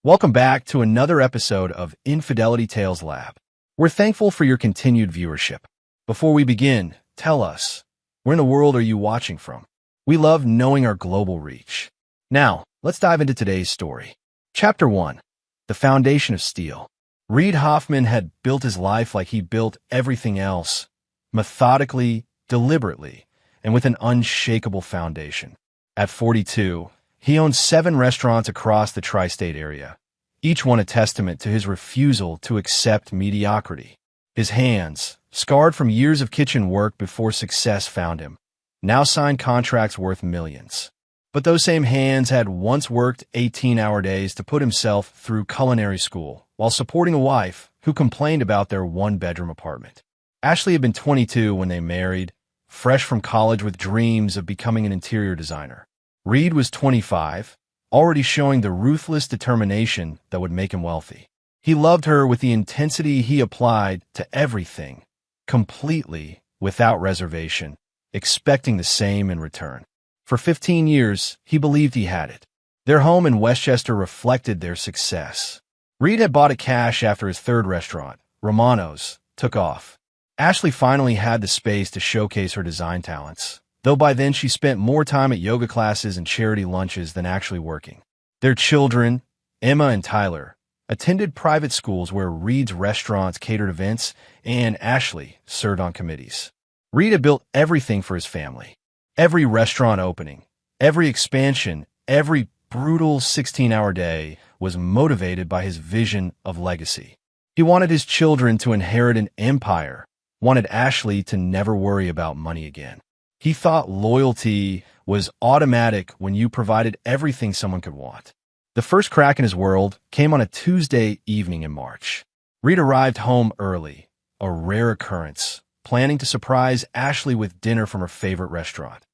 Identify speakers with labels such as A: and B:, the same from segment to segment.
A: Welcome back to another episode of Infidelity Tales Lab. We're thankful for your continued viewership. Before we begin, tell us, where in the world are you watching from? We love knowing our global reach. Now, let's dive into today's story. Chapter 1. The Foundation of Steel. Reid Hoffman had built his life like he built everything else, methodically, deliberately, and with an unshakable foundation. At 42, he owned 7 restaurants across the tri-state area, each one a testament to his refusal to accept mediocrity. His hands, scarred from years of kitchen work before success found him, now signed contracts worth millions. But those same hands had once worked 18-hour days to put himself through culinary school while supporting a wife who complained about their one-bedroom apartment. Ashley had been 22 when they married, fresh from college with dreams of becoming an interior designer. Reid was 25, already showing the ruthless determination that would make him wealthy. He loved her with the intensity he applied to everything, completely, without reservation, expecting the same in return. For 15 years, he believed he had it. Their home in Westchester reflected their success. Reid had bought it cash after his 3rd restaurant, Romano's, took off. Ashley finally had the space to showcase her design talents, though by then she spent more time at yoga classes and charity lunches than actually working. Their children, Emma and Tyler, attended private schools where Reid's restaurants catered events and Ashley served on committees. Reid had built everything for his family. Every restaurant opening, every expansion, every brutal 16-hour day was motivated by his vision of legacy. He wanted his children to inherit an empire, wanted Ashley to never worry about money again. He thought loyalty was automatic when you provided everything someone could want. The first crack in his world came on a Tuesday evening in March. Reid arrived home early, a rare occurrence, planning to surprise Ashley with dinner from her favorite restaurant.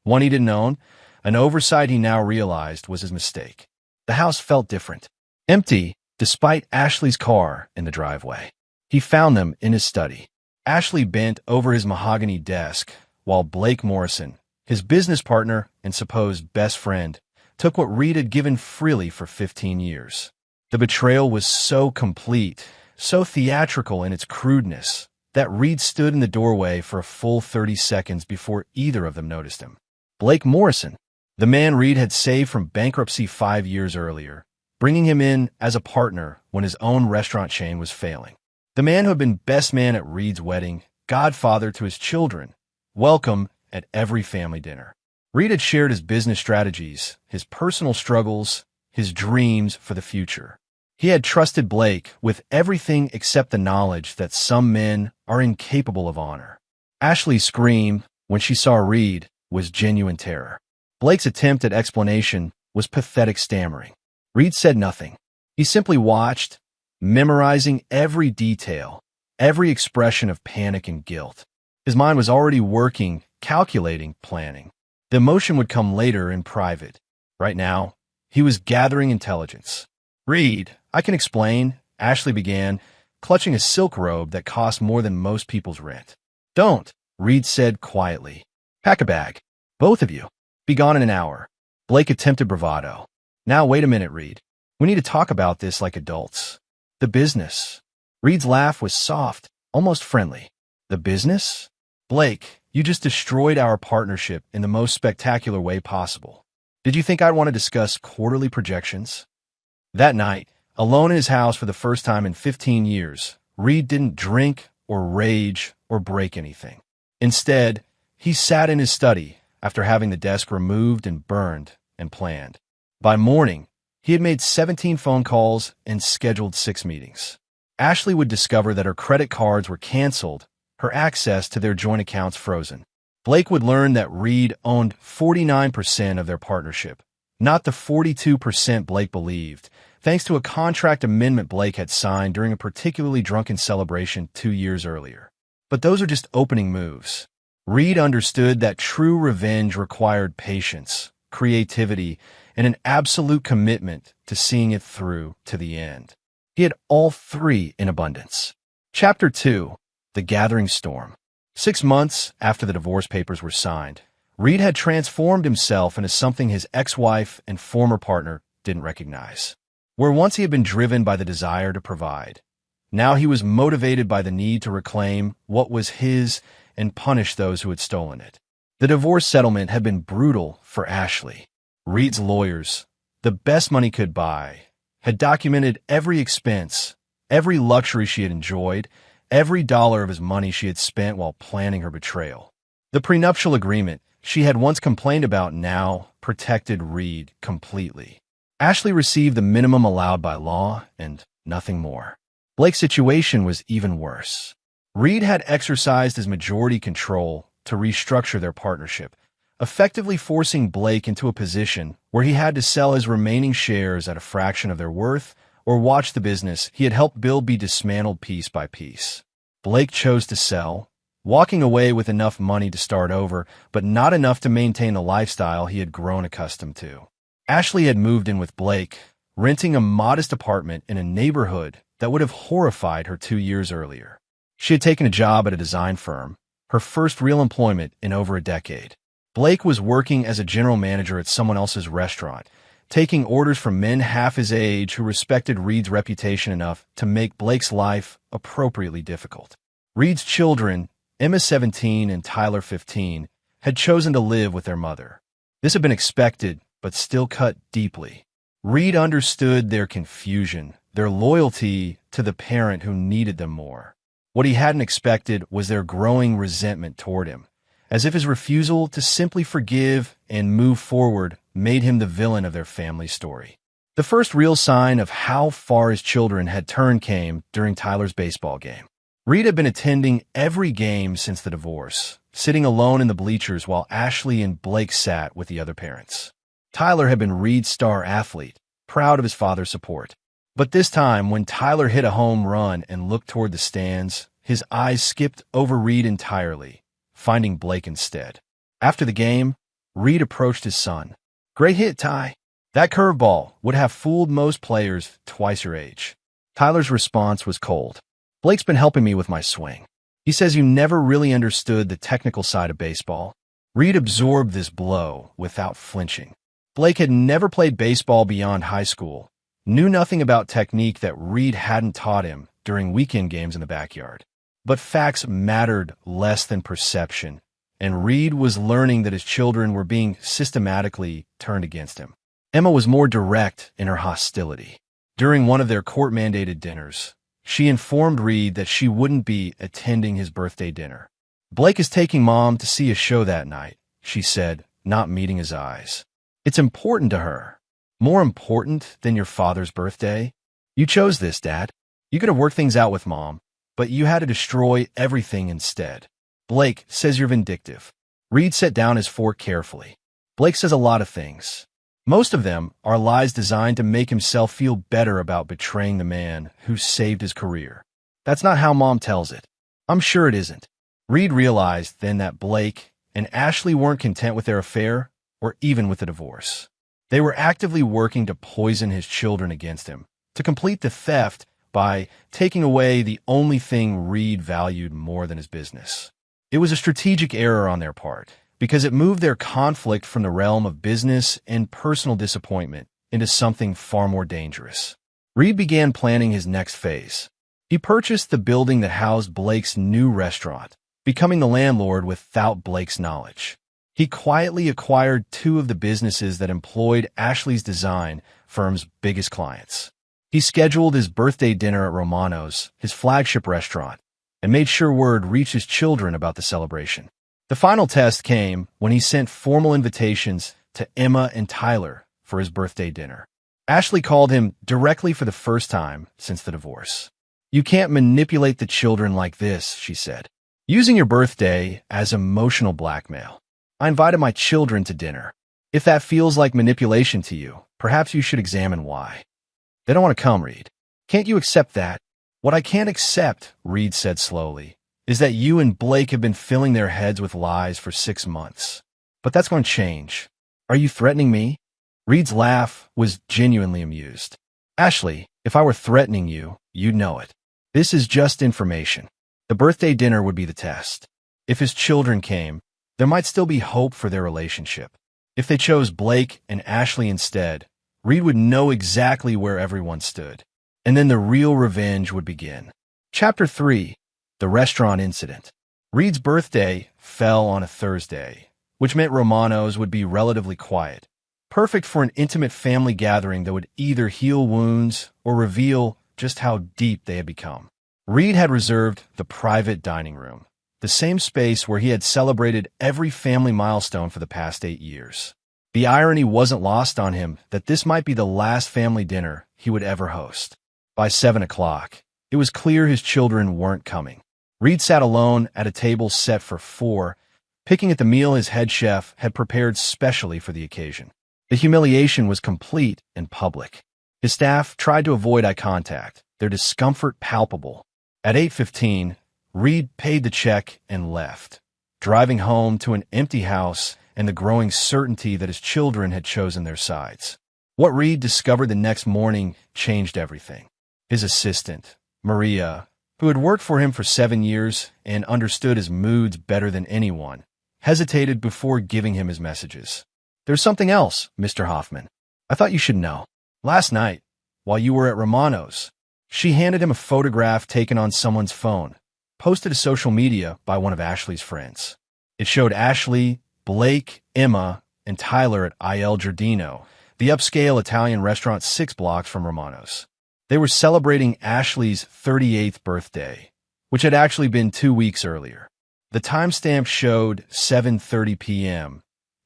A: One he didn't own, an oversight he now realized was his mistake. The house felt different, empty, despite Ashley's car in the driveway. He found them in his study. Ashley bent over his mahogany desk, while Blake Morrison, his business partner and supposed best friend, took what Reid had given freely for 15 years. The betrayal was so complete, so theatrical in its crudeness, that Reid stood in the doorway for a full 30 seconds before either of them noticed him. Blake Morrison, the man Reid had saved from bankruptcy 5 years earlier, bringing him in as a partner when his own restaurant chain was failing. The man who had been best man at Reid's wedding, godfather to his children, welcome at every family dinner. Reid had shared his business strategies, his personal struggles, his dreams for the future. He had trusted Blake with everything except the knowledge that some men are incapable of honor. Ashley's scream, when she saw Reid, was genuine terror. Blake's attempt at explanation was pathetic stammering. Reid said nothing. He simply watched, memorizing every detail, every expression of panic and guilt. His mind was already working, calculating, planning. The emotion would come later in private. Right now, he was gathering intelligence. "Reid, I can explain," Ashley began, clutching a silk robe that cost more than most people's rent. "Don't," Reid said quietly. "Pack a bag. Both of you. Be gone in an hour." Blake attempted bravado. "Now wait a minute, Reid. We need to talk about this like adults. The business." Reid's laugh was soft, almost friendly. "The business? Blake, you just destroyed our partnership in the most spectacular way possible. Did you think I'd want to discuss quarterly projections?" That night, alone in his house for the first time in 15 years, Reid didn't drink or rage or break anything. Instead, he sat in his study after having the desk removed and burned and planned. By morning, he had made 17 phone calls and scheduled 6 meetings. Ashley would discover that her credit cards were canceled, her access to their joint accounts frozen. Blake would learn that Reid owned 49% of their partnership, not the 42% Blake believed, thanks to a contract amendment Blake had signed during a particularly drunken celebration 2 years earlier. But those are just opening moves. Reid understood that true revenge required patience, creativity, and an absolute commitment to seeing it through to the end. He had all 3 in abundance. Chapter 2. The Gathering Storm. 6 months after the divorce papers were signed, Reid had transformed himself into something his ex-wife and former partner didn't recognize. Where once he had been driven by the desire to provide, now he was motivated by the need to reclaim what was his and punish those who had stolen it. The divorce settlement had been brutal for Ashley. Reed's lawyers, the best money could buy, had documented every expense, every luxury she had enjoyed, every dollar of his money she had spent while planning her betrayal. The prenuptial agreement she had once complained about now protected Reed completely. Ashley received the minimum allowed by law and nothing more. Blake's situation was even worse. Reed had exercised his majority control to restructure their partnership, effectively forcing Blake into a position where he had to sell his remaining shares at a fraction of their worth or watch the business he had helped build be dismantled piece by piece. Blake chose to sell, walking away with enough money to start over, but not enough to maintain the lifestyle he had grown accustomed to. Ashley had moved in with Blake, renting a modest apartment in a neighborhood that would have horrified her 2 years earlier. She had taken a job at a design firm, her first real employment in over a decade. Blake was working as a general manager at someone else's restaurant, taking orders from men half his age who respected Reed's reputation enough to make Blake's life appropriately difficult. Reed's children, Emma 17 and Tyler 15, had chosen to live with their mother. This had been expected, but still cut deeply. Reed understood their confusion, their loyalty to the parent who needed them more. What he hadn't expected was their growing resentment toward him, as if his refusal to simply forgive and move forward made him the villain of their family story. The first real sign of how far his children had turned came during Tyler's baseball game. Reed had been attending every game since the divorce, sitting alone in the bleachers while Ashley and Blake sat with the other parents. Tyler had been Reed's star athlete, proud of his father's support. But this time, when Tyler hit a home run and looked toward the stands, his eyes skipped over Reed entirely, finding Blake instead. After the game, Reed approached his son. "Great hit, Ty. That curveball would have fooled most players twice your age." Tyler's response was cold. "Blake's been helping me with my swing. He says you never really understood the technical side of baseball." Reed absorbed this blow without flinching. Blake had never played baseball beyond high school, knew nothing about technique that Reed hadn't taught him during weekend games in the backyard. But facts mattered less than perception, and Reed was learning that his children were being systematically turned against him. Emma was more direct in her hostility. During one of their court-mandated dinners, she informed Reed that she wouldn't be attending his birthday dinner. "Blake is taking Mom to see a show that night," she said, not meeting his eyes. "It's important to her. More important than your father's birthday. You chose this, Dad. You could have worked things out with Mom, but you had to destroy everything instead. Blake says you're vindictive." Reed set down his fork carefully. "Blake says a lot of things. Most of them are lies designed to make himself feel better about betraying the man who saved his career. That's not how Mom tells it. I'm sure it isn't." Reed realized then that Blake and Ashley weren't content with their affair or even with the divorce. They were actively working to poison his children against him, to complete the theft by taking away the only thing Reed valued more than his business. It was a strategic error on their part, because it moved their conflict from the realm of business and personal disappointment into something far more dangerous. Reed began planning his next phase. He purchased the building that housed Blake's new restaurant, becoming the landlord without Blake's knowledge. He quietly acquired 2 of the businesses that employed Ashley's design firm's biggest clients. He scheduled his birthday dinner at Romano's, his flagship restaurant, and made sure word reached his children about the celebration. The final test came when he sent formal invitations to Emma and Tyler for his birthday dinner. Ashley called him directly for the first time since the divorce. "You can't manipulate the children like this," she said, "using your birthday as emotional blackmail. I invited my children to dinner. If that feels like manipulation to you, perhaps you should examine why. They don't want to come, Reed. Can't you accept that?" "What I can't accept," Reed said slowly, "is that you and Blake have been filling their heads with lies for 6 months. But that's going to change. Are you threatening me?" Reed's laugh was genuinely amused. "Ashley, if I were threatening you, you'd know it. This is just information. The birthday dinner would be the test. If his children came, there might still be hope for their relationship. If they chose Blake and Ashley instead, Reed would know exactly where everyone stood. And then the real revenge would begin. Chapter 3. The Restaurant Incident. Reed's birthday fell on a Thursday, which meant Romano's would be relatively quiet, perfect for an intimate family gathering that would either heal wounds or reveal just how deep they had become. Reed had reserved the private dining room, the same space where he had celebrated every family milestone for the past 8 years. The irony wasn't lost on him that this might be the last family dinner he would ever host. By 7 o'clock, it was clear his children weren't coming. Reed sat alone at a table set for 4, picking at the meal his head chef had prepared specially for the occasion. The humiliation was complete and public. His staff tried to avoid eye contact, their discomfort palpable. At 8:15, Reed paid the check and left, driving home to an empty house and the growing certainty that his children had chosen their sides. What Reed discovered the next morning changed everything. His assistant, Maria, who had worked for him for 7 years and understood his moods better than anyone, hesitated before giving him his messages. "There's something else, Mr. Hoffman. I thought you should know. Last night, while you were at Romano's," she handed him a photograph taken on someone's phone, posted to social media by one of Ashley's friends. It showed Ashley, Blake, Emma, and Tyler at Il Giardino, the upscale Italian restaurant 6 blocks from Romano's. They were celebrating Ashley's 38th birthday, which had actually been 2 weeks earlier. The timestamp showed 7:30 p.m.,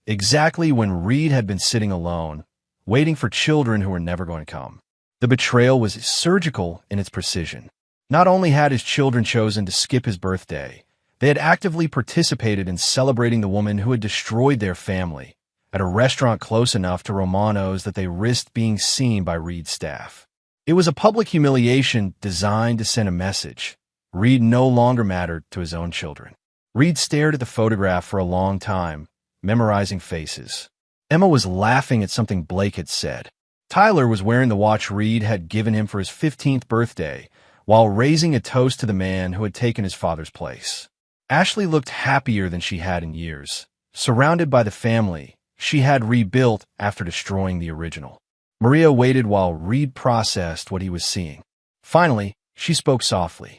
A: exactly when Reed had been sitting alone, waiting for children who were never going to come. The betrayal was surgical in its precision. Not only had his children chosen to skip his birthday, they had actively participated in celebrating the woman who had destroyed their family at a restaurant close enough to Romano's that they risked being seen by Reed's staff. It was a public humiliation designed to send a message. Reed no longer mattered to his own children. Reed stared at the photograph for a long time, memorizing faces. Emma was laughing at something Blake had said. Tyler was wearing the watch Reed had given him for his 15th birthday, while raising a toast to the man who had taken his father's place. Ashley looked happier than she had in years, surrounded by the family she had rebuilt after destroying the original. Maria waited while Reed processed what he was seeing. Finally, she spoke softly.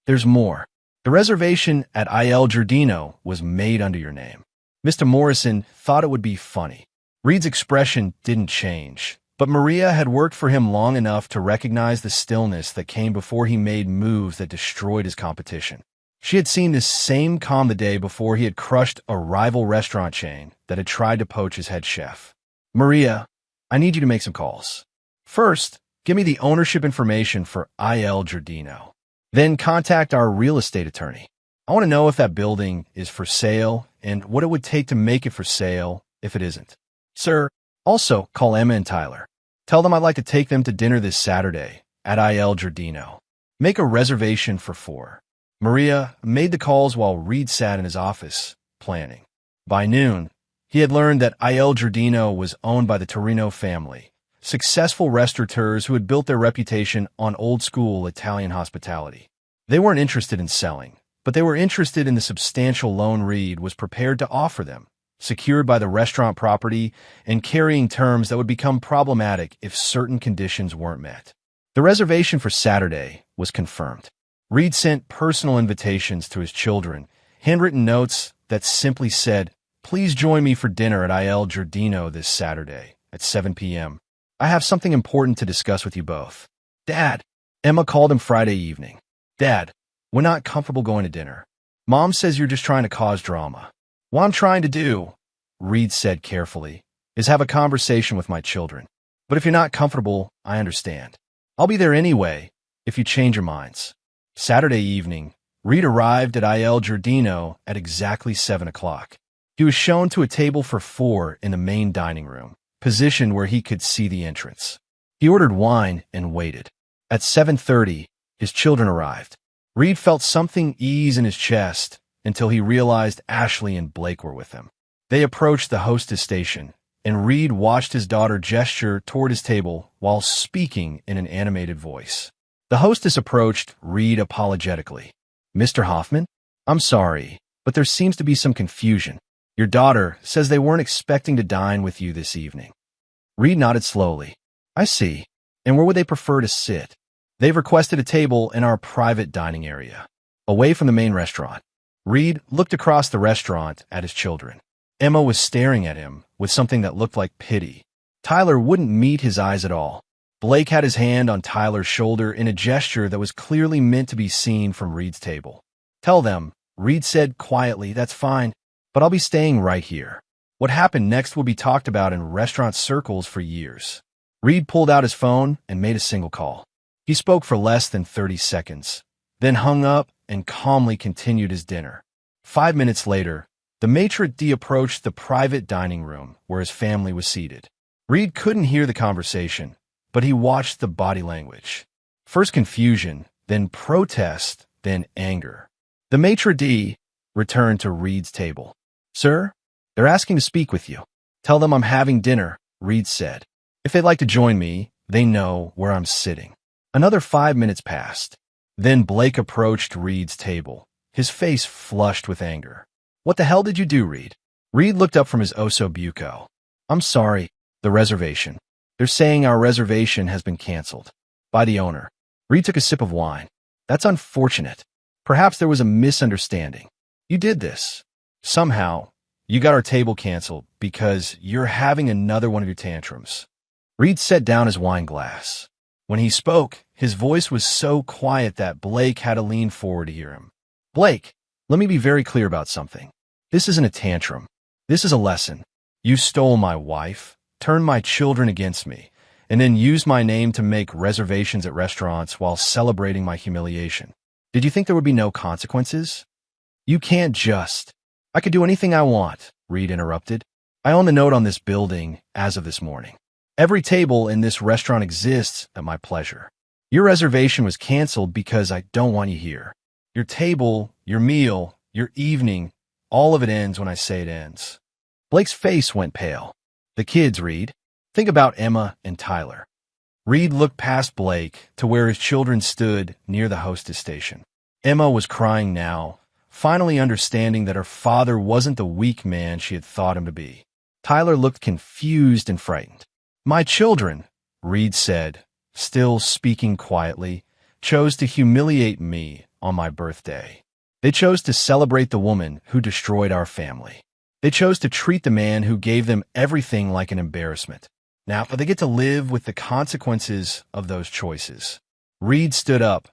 A: "There's more. The reservation at Il Giardino was made under your name." Mr. Morrison thought it would be funny. Reed's expression didn't change, but Maria had worked for him long enough to recognize the stillness that came before he made moves that destroyed his competition. She had seen this same calm the day before he had crushed a rival restaurant chain that had tried to poach his head chef. "Maria, I need you to make some calls. First, give me the ownership information for Il Giardino. Then contact our real estate attorney. I want to know if that building is for sale and what it would take to make it for sale if it isn't. Sir, also call Emma and Tyler. Tell them I'd like to take them to dinner this Saturday at Il Giardino. Make a reservation for 4. Maria made the calls while Reed sat in his office, planning. By noon, he had learned that Il Giardino was owned by the Torino family, successful restaurateurs who had built their reputation on old-school Italian hospitality. They weren't interested in selling, but they were interested in the substantial loan Reed was prepared to offer them, secured by the restaurant property and carrying terms that would become problematic if certain conditions weren't met. The reservation for Saturday was confirmed. Reed sent personal invitations to his children, handwritten notes that simply said, "Please join me for dinner at Il Giardino this Saturday at 7 p.m. I have something important to discuss with you both." "Dad," Emma called him Friday evening. "Dad, we're not comfortable going to dinner. Mom says you're just trying to cause drama." "What I'm trying to do," Reed said carefully, "is have a conversation with my children. But if you're not comfortable, I understand. I'll be there anyway if you change your minds." Saturday evening, Reed arrived at Il Giardino at exactly 7 o'clock. He was shown to a table for 4 in the main dining room, positioned where he could see the entrance. He ordered wine and waited. At 7:30, his children arrived. Reed felt something ease in his chest until he realized Ashley and Blake were with him. They approached the hostess station, and Reed watched his daughter gesture toward his table while speaking in an animated voice. The hostess approached Reed apologetically. "Mr. Hoffman, I'm sorry, but there seems to be some confusion. Your daughter says they weren't expecting to dine with you this evening." Reed nodded slowly. I see. And where would they prefer to sit? They've requested a table in our private dining area, away from the main restaurant. Reed looked across the restaurant at his children. Emma was staring at him with something that looked like pity. Tyler wouldn't meet his eyes at all. Blake had his hand on Tyler's shoulder in a gesture that was clearly meant to be seen from Reed's table. Tell them, Reed said quietly, that's fine, but I'll be staying right here. What happened next will be talked about in restaurant circles for years. Reed pulled out his phone and made a single call. He spoke for less than 30 seconds, then hung up and calmly continued his dinner. 5 minutes later, the maitre d' approached the private dining room where his family was seated. Reed couldn't hear the conversation, but he watched the body language. First confusion, then protest, then anger. The maitre d' returned to Reed's table. Sir, they're asking to speak with you. Tell them I'm having dinner, Reed said. If they'd like to join me, they know where I'm sitting. Another 5 minutes passed. Then Blake approached Reed's table, his face flushed with anger. What the hell did you do, Reed? Reed looked up from his osso buco. I'm sorry, the reservation. They're saying our reservation has been canceled. By the owner. Reed took a sip of wine. That's unfortunate. Perhaps there was a misunderstanding. You did this. Somehow, you got our table canceled because you're having another one of your tantrums. Reed set down his wine glass. When he spoke, his voice was so quiet that Blake had to lean forward to hear him. Blake, let me be very clear about something. This isn't a tantrum. This is a lesson. You stole my wife, turned my children against me, and then used my name to make reservations at restaurants while celebrating my humiliation. Did you think there would be no consequences? You can't just. I could do anything I want, Reed interrupted. I own the note on this building as of this morning. Every table in this restaurant exists at my pleasure. Your reservation was canceled because I don't want you here. Your table, your meal, your evening, all of it ends when I say it ends. Blake's face went pale. The kids, Reed. Think about Emma and Tyler. Reed looked past Blake to where his children stood near the hostess station. Emma was crying now, finally understanding that her father wasn't the weak man she had thought him to be. Tyler looked confused and frightened. My children, Reed said, still speaking quietly, chose to humiliate me on my birthday. They chose to celebrate the woman who destroyed our family. They chose to treat the man who gave them everything like an embarrassment. Now, they get to live with the consequences of those choices. Reed stood up,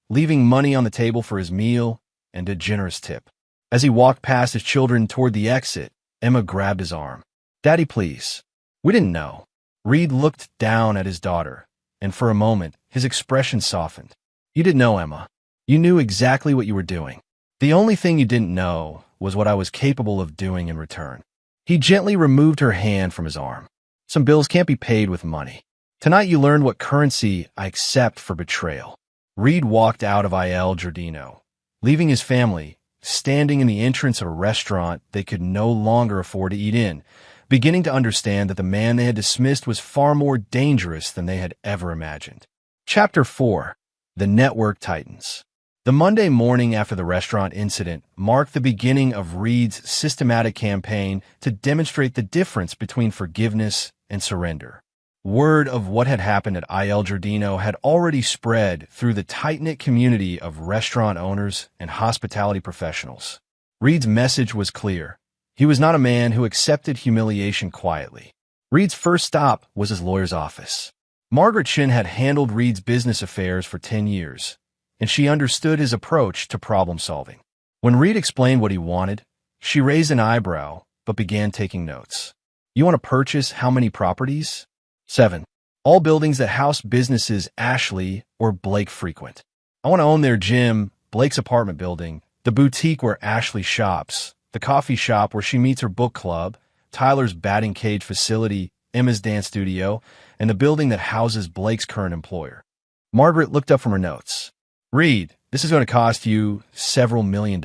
A: leaving money on the table for his meal and a generous tip. As he walked past his children toward the exit, Emma grabbed his arm. Daddy, please. We didn't know. Reed looked down at his daughter, and for a moment, his expression softened. You didn't know, Emma. You knew exactly what you were doing. The only thing you didn't know was what I was capable of doing in return. He gently removed her hand from his arm. Some bills can't be paid with money. Tonight you learned what currency I accept for betrayal. Reed walked out of Il Giardino, leaving his family, standing in the entrance of a restaurant they could no longer afford to eat in, beginning to understand that the man they had dismissed was far more dangerous than they had ever imagined. Chapter 4. The Network Titans. The Monday morning after the restaurant incident marked the beginning of Reed's systematic campaign to demonstrate the difference between forgiveness and surrender. Word of what had happened at Il Giardino had already spread through the tight-knit community of restaurant owners and hospitality professionals. Reed's message was clear. He was not a man who accepted humiliation quietly. Reed's first stop was his lawyer's office. Margaret Shin had handled Reed's business affairs for 10 years, and she understood his approach to problem-solving. When Reed explained what he wanted, she raised an eyebrow but began taking notes. You want to purchase how many properties? 7. All buildings that house businesses Ashley or Blake frequent. I want to own their gym, Blake's apartment building, the boutique where Ashley shops, the coffee shop where she meets her book club, Tyler's batting cage facility, Emma's dance studio, and the building that houses Blake's current employer. Margaret looked up from her notes. Reed, this is going to cost you several $1 million.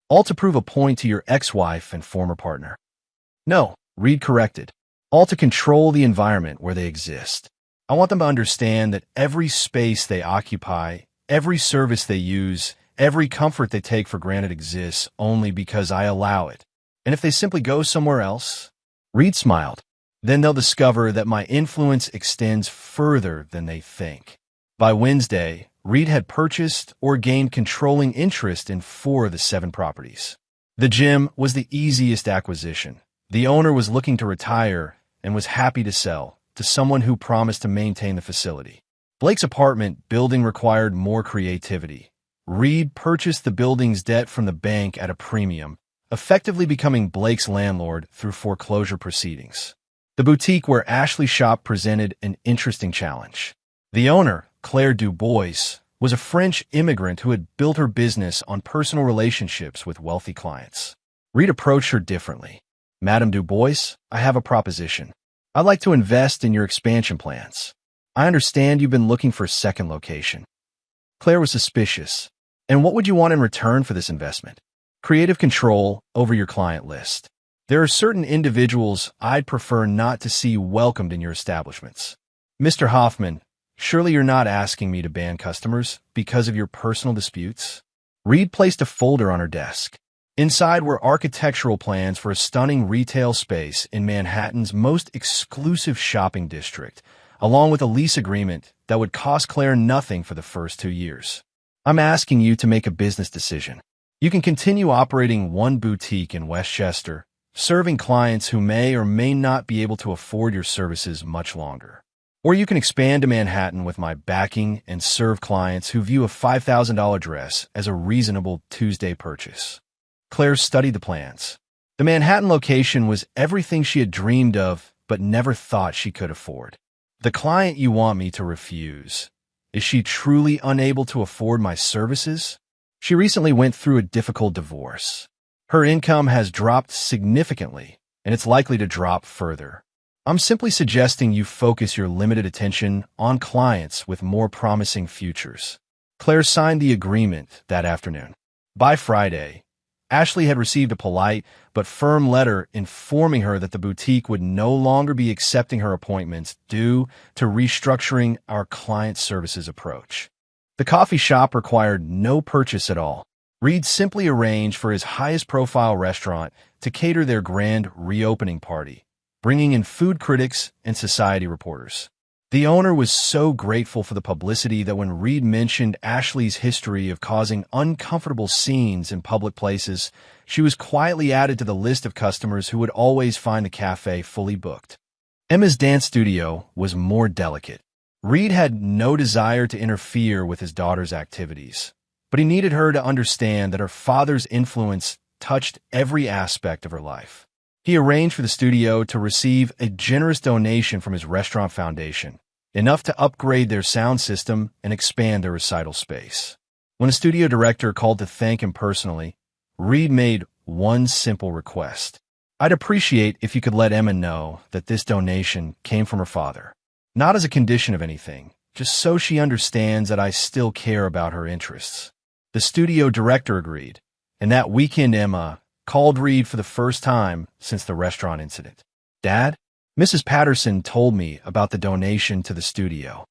A: All to prove a point to your ex-wife and former partner. No, Reed corrected. All to control the environment where they exist. I want them to understand that every space they occupy, every service they use, every comfort they take for granted exists only because I allow it. And if they simply go somewhere else? Reed smiled. Then they'll discover that my influence extends further than they think. By Wednesday, Reed had purchased or gained controlling interest in 4 of the 7 properties. The gym was the easiest acquisition. The owner was looking to retire and was happy to sell to someone who promised to maintain the facility. Blake's apartment building required more creativity. Reed purchased the building's debt from the bank at a premium, effectively becoming Blake's landlord through foreclosure proceedings. The boutique where Ashley shopped presented an interesting challenge. The owner, Claire Dubois, was a French immigrant who had built her business on personal relationships with wealthy clients. Reed approached her differently. "Madame Dubois, I have a proposition. I'd like to invest in your expansion plans. I understand you've been looking for a second location." Claire was suspicious. "And what would you want in return for this investment?" "Creative control over your client list. There are certain individuals I'd prefer not to see welcomed in your establishments." "Mr. Hoffman, surely you're not asking me to ban customers because of your personal disputes?" Reed placed a folder on her desk. Inside were architectural plans for a stunning retail space in Manhattan's most exclusive shopping district, along with a lease agreement that would cost Claire nothing for the first 2 years. "I'm asking you to make a business decision. You can continue operating one boutique in Westchester, serving clients who may or may not be able to afford your services much longer. Or you can expand to Manhattan with my backing and serve clients who view a $5,000 dress as a reasonable Tuesday purchase." Claire studied the plans. The Manhattan location was everything she had dreamed of but never thought she could afford. "The client you want me to refuse. Is she truly unable to afford my services? She recently went through a difficult divorce. Her income has dropped significantly, and it's likely to drop further. I'm simply suggesting you focus your limited attention on clients with more promising futures." Claire signed the agreement that afternoon. By Friday, Ashley had received a polite but firm letter informing her that the boutique would no longer be accepting her appointments due to restructuring our client services approach. The coffee shop required no purchase at all. Reed simply arranged for his highest-profile restaurant to cater their grand reopening party, bringing in food critics and society reporters. The owner was so grateful for the publicity that when Reed mentioned Ashley's history of causing uncomfortable scenes in public places, she was quietly added to the list of customers who would always find the cafe fully booked. Emma's dance studio was more delicate. Reed had no desire to interfere with his daughter's activities, but he needed her to understand that her father's influence touched every aspect of her life. He arranged for the studio to receive a generous donation from his restaurant foundation, enough to upgrade their sound system and expand their recital space. When the studio director called to thank him personally, Reed made one simple request. "I'd appreciate if you could let Emma know that this donation came from her father. Not as a condition of anything, just so she understands that I still care about her interests." The studio director agreed, and that weekend Emma called Reed for the first time since the restaurant incident. "Dad, Mrs. Patterson told me about the donation to the studio.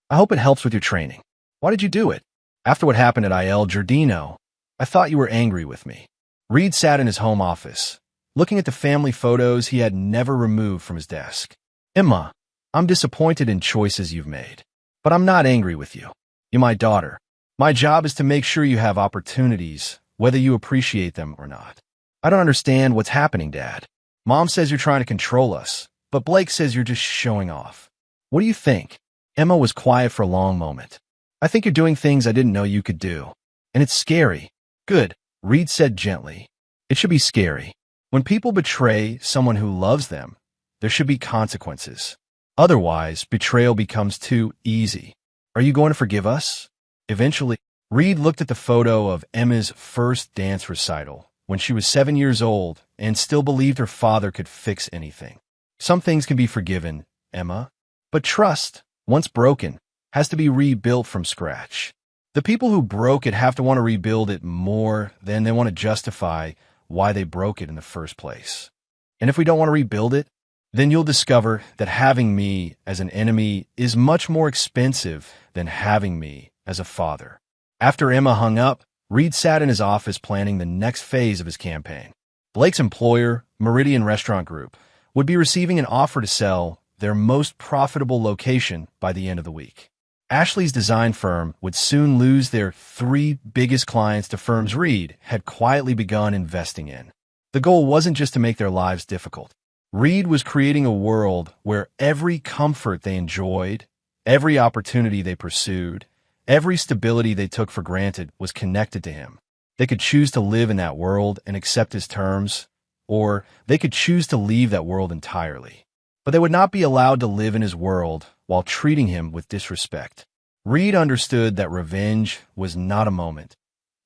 A: I hope it helps with your training. Why did you do it? After what happened at Il Giardino, I thought you were angry with me." Reed sat in his home office, looking at the family photos he had never removed from his desk. "Emma, I'm disappointed in choices you've made, but I'm not angry with you. You're my daughter. My job is to make sure you have opportunities, whether you appreciate them or not." "I don't understand what's happening, Dad. Mom says you're trying to control us, but Blake says you're just showing off. What do you think?" Emma was quiet for a long moment. "I think you're doing things I didn't know you could do, and it's scary." "Good," Reed said gently. "It should be scary. When people betray someone who loves them, there should be consequences. Otherwise, betrayal becomes too easy. Are you going to forgive us?" Eventually, Reed looked at the photo of Emma's first dance recital when she was 7 years old and still believed her father could fix anything. "Some things can be forgiven, Emma, but trust, once broken, has to be rebuilt from scratch. The people who broke it have to want to rebuild it more than they want to justify why they broke it in the first place. And if we don't want to rebuild it, then you'll discover that having me as an enemy is much more expensive than having me as a father." After Emma hung up, Reed sat in his office planning the next phase of his campaign. Blake's employer, Meridian Restaurant Group, would be receiving an offer to sell their most profitable location by the end of the week. Ashley's design firm would soon lose their three biggest clients to firms Reed had quietly begun investing in. The goal wasn't just to make their lives difficult. Reed was creating a world where every comfort they enjoyed, every opportunity they pursued, every stability they took for granted was connected to him. They could choose to live in that world and accept his terms, or they could choose to leave that world entirely. But they would not be allowed to live in his world while treating him with disrespect. Reed understood that revenge was not a moment.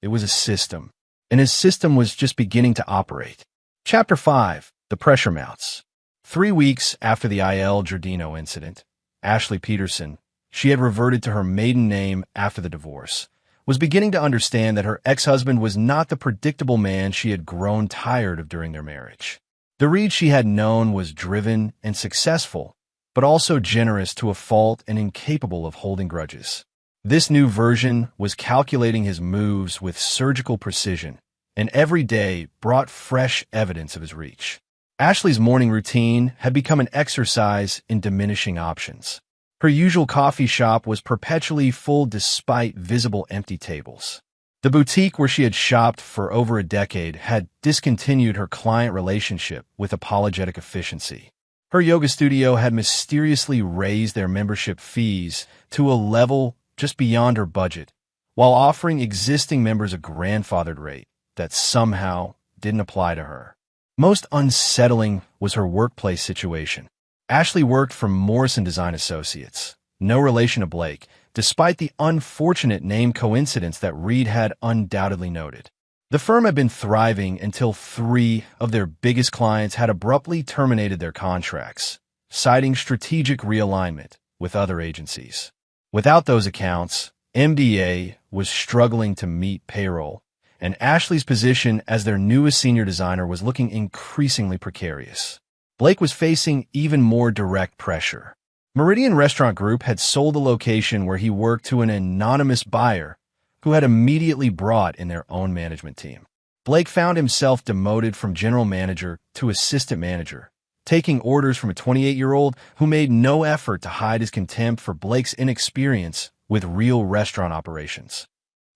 A: It was a system, and his system was just beginning to operate. Chapter 5. The Pressure Mounts. 3 weeks after the I.L. Giardino incident, Ashley Peterson, she had reverted to her maiden name after the divorce, was beginning to understand that her ex-husband was not the predictable man she had grown tired of during their marriage. The Reed she had known was driven and successful, but also generous to a fault and incapable of holding grudges. This new version was calculating his moves with surgical precision, and every day brought fresh evidence of his reach. Ashley's morning routine had become an exercise in diminishing options. Her usual coffee shop was perpetually full despite visible empty tables. The boutique where she had shopped for over a decade had discontinued her client relationship with apologetic efficiency. Her yoga studio had mysteriously raised their membership fees to a level just beyond her budget, while offering existing members a grandfathered rate that somehow didn't apply to her. Most unsettling was her workplace situation. Ashley worked for Morrison Design Associates, no relation to Blake, despite the unfortunate name coincidence that Reed had undoubtedly noted. The firm had been thriving until 3 of their biggest clients had abruptly terminated their contracts, citing strategic realignment with other agencies. Without those accounts, MDA was struggling to meet payroll, and Ashley's position as their newest senior designer was looking increasingly precarious. Blake was facing even more direct pressure. Meridian Restaurant Group had sold the location where he worked to an anonymous buyer who had immediately brought in their own management team. Blake found himself demoted from general manager to assistant manager, taking orders from a 28-year-old who made no effort to hide his contempt for Blake's inexperience with real restaurant operations.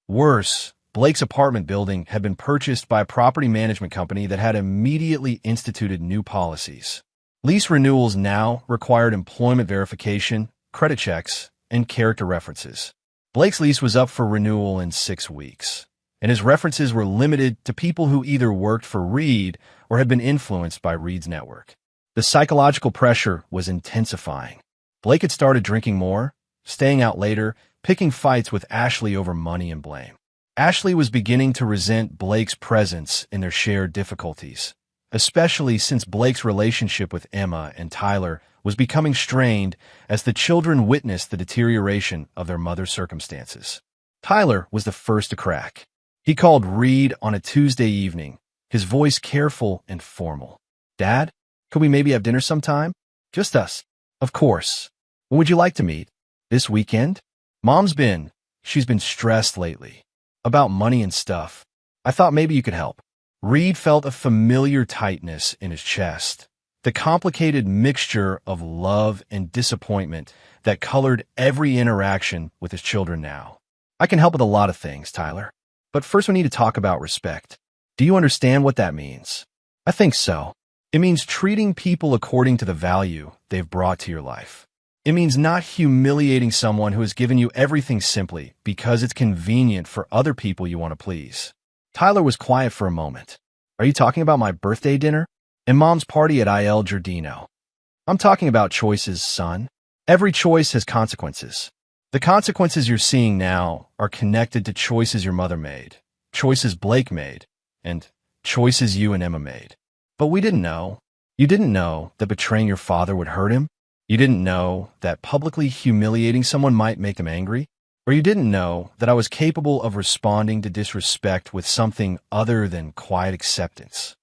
A: Worse, Blake's apartment building had been purchased by a property management company that had immediately instituted new policies. Lease renewals now required employment verification, credit checks, and character references. Blake's lease was up for renewal in 6 weeks, and his references were limited to people who either worked for Reed or had been influenced by Reed's network. The psychological pressure was intensifying. Blake had started drinking more, staying out later, picking fights with Ashley over money and blame. Ashley was beginning to resent Blake's presence in their shared difficulties, especially since Blake's relationship with Emma and Tyler was becoming strained as the children witnessed the deterioration of their mother's circumstances. Tyler was the first to crack. He called Reed on a Tuesday evening, his voice careful and formal. "Dad, could we maybe have dinner sometime? Just us." "Of course. When would you like to meet? This weekend?" She's been stressed lately. About money and stuff. I thought maybe you could help." Reed felt a familiar tightness in his chest, the complicated mixture of love and disappointment that colored every interaction with his children now. "I can help with a lot of things, Tyler. But first we need to talk about respect. Do you understand what that means?" "I think so. It means treating people according to the value they've brought to your life. It means not humiliating someone who has given you everything simply because it's convenient for other people you want to please." Tyler was quiet for a moment. "Are you talking about my birthday dinner? And Mom's party at I.L. Giardino?" "I'm talking about choices, son. Every choice has consequences. The consequences you're seeing now are connected to choices your mother made, choices Blake made, and choices you and Emma made. But we didn't know. You didn't know that betraying your father would hurt him. You didn't know that publicly humiliating someone might make them angry. Or you didn't know that I was capable of responding to disrespect with something other than quiet acceptance."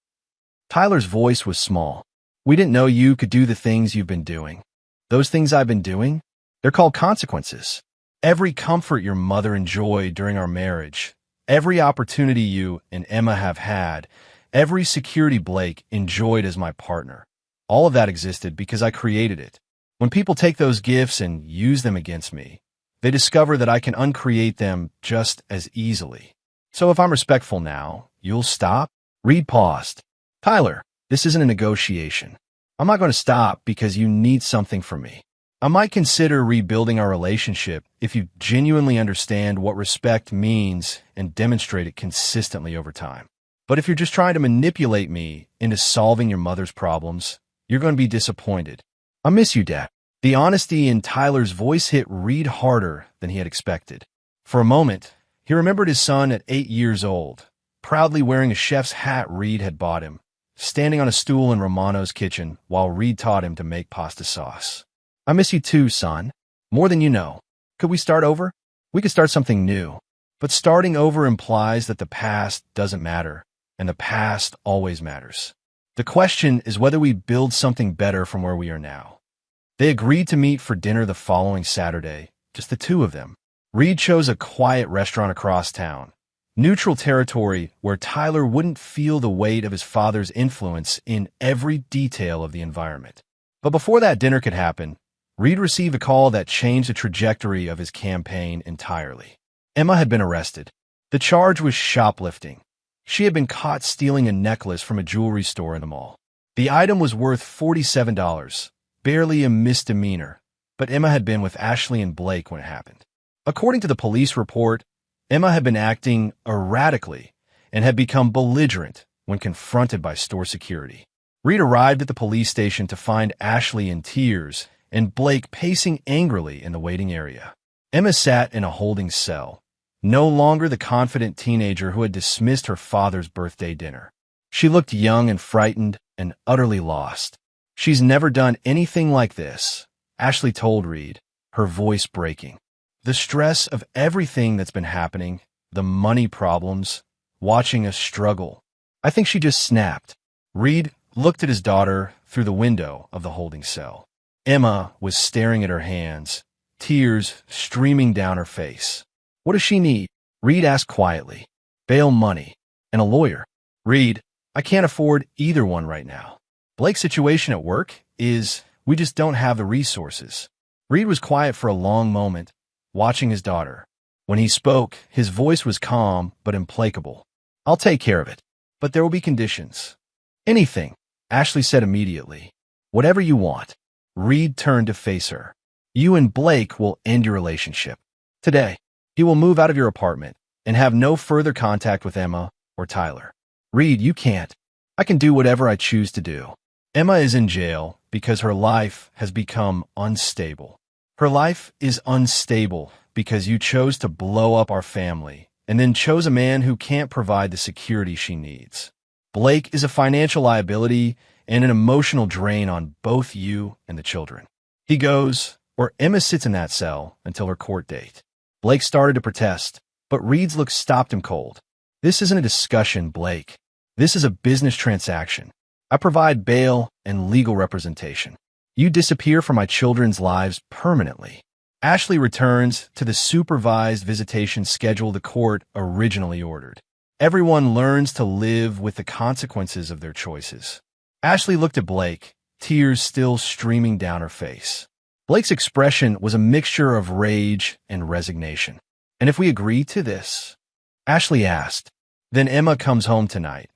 A: Tyler's voice was small. "We didn't know you could do the things you've been doing. Those things I've been doing? They're called consequences. Every comfort your mother enjoyed during our marriage, every opportunity you and Emma have had, every security Blake enjoyed as my partner, All of that existed because I created it. When people take those gifts and use them against me, they discover that I can uncreate them just as easily. So if I'm respectful now, you'll stop? Reed paused. Tyler, this isn't a negotiation. I'm not going to stop because you need something from me. I might consider rebuilding our relationship if you genuinely understand what respect means and demonstrate it consistently over time. But if you're just trying to manipulate me into solving your mother's problems, you're going to be disappointed. I miss you, Dad. The honesty in Tyler's voice hit Reed harder than he had expected. For a moment, he remembered his son at 8 years old, proudly wearing a chef's hat Reed had bought him, standing on a stool in Romano's kitchen while Reed taught him to make pasta sauce. I miss you too, son. More than you know. Could we start over? We could start something new. But starting over implies that the past doesn't matter, and the past always matters. The question is whether we build something better from where we are now. They agreed to meet for dinner the following Saturday, just the two of them. Reed chose a quiet restaurant across town, neutral territory where Tyler wouldn't feel the weight of his father's influence in every detail of the environment. But before that dinner could happen, Reed received a call that changed the trajectory of his campaign entirely. Emma had been arrested. The charge was shoplifting. She had been caught stealing a necklace from a jewelry store in the mall. The item was worth $47, barely a misdemeanor, but Emma had been with Ashley and Blake when it happened. According to the police report, Emma had been acting erratically and had become belligerent when confronted by store security. Reed arrived at the police station to find Ashley in tears and Blake pacing angrily in the waiting area. Emma sat in a holding cell, no longer the confident teenager who had dismissed her father's birthday dinner. She looked young and frightened and utterly lost. She's never done anything like this, Ashley told Reed, her voice breaking. The stress of everything that's been happening, the money problems, watching us struggle. I think she just snapped. Reed looked at his daughter through the window of the holding cell. Emma was staring at her hands, tears streaming down her face. What does she need? Reed asked quietly. Bail money and a lawyer. Reed, I can't afford either one right now. Blake's situation at work is we just don't have the resources. Reed was quiet for a long moment, watching his daughter. When he spoke, his voice was calm but implacable. I'll take care of it, but there will be conditions. Anything, Ashley said immediately. Whatever you want. Reed turned to face her. You and Blake will end your relationship. Today, he will move out of your apartment and have no further contact with Emma or Tyler. Reed, you can't. I can do whatever I choose to do. Emma is in jail because her life has become unstable. Her life is unstable because you chose to blow up our family and then chose a man who can't provide the security she needs. Blake is a financial liability and an emotional drain on both you and the children. He goes, or Emma sits in that cell until her court date. Blake started to protest, but Reed's look stopped him cold. This isn't a discussion, Blake. This is a business transaction. I provide bail and legal representation. You disappear from my children's lives permanently. Ashley returns to the supervised visitation schedule the court originally ordered. Everyone learns to live with the consequences of their choices. Ashley looked at Blake, tears still streaming down her face. Blake's expression was a mixture of rage and resignation. And if we agree to this? Ashley asked. Then Emma comes home tonight,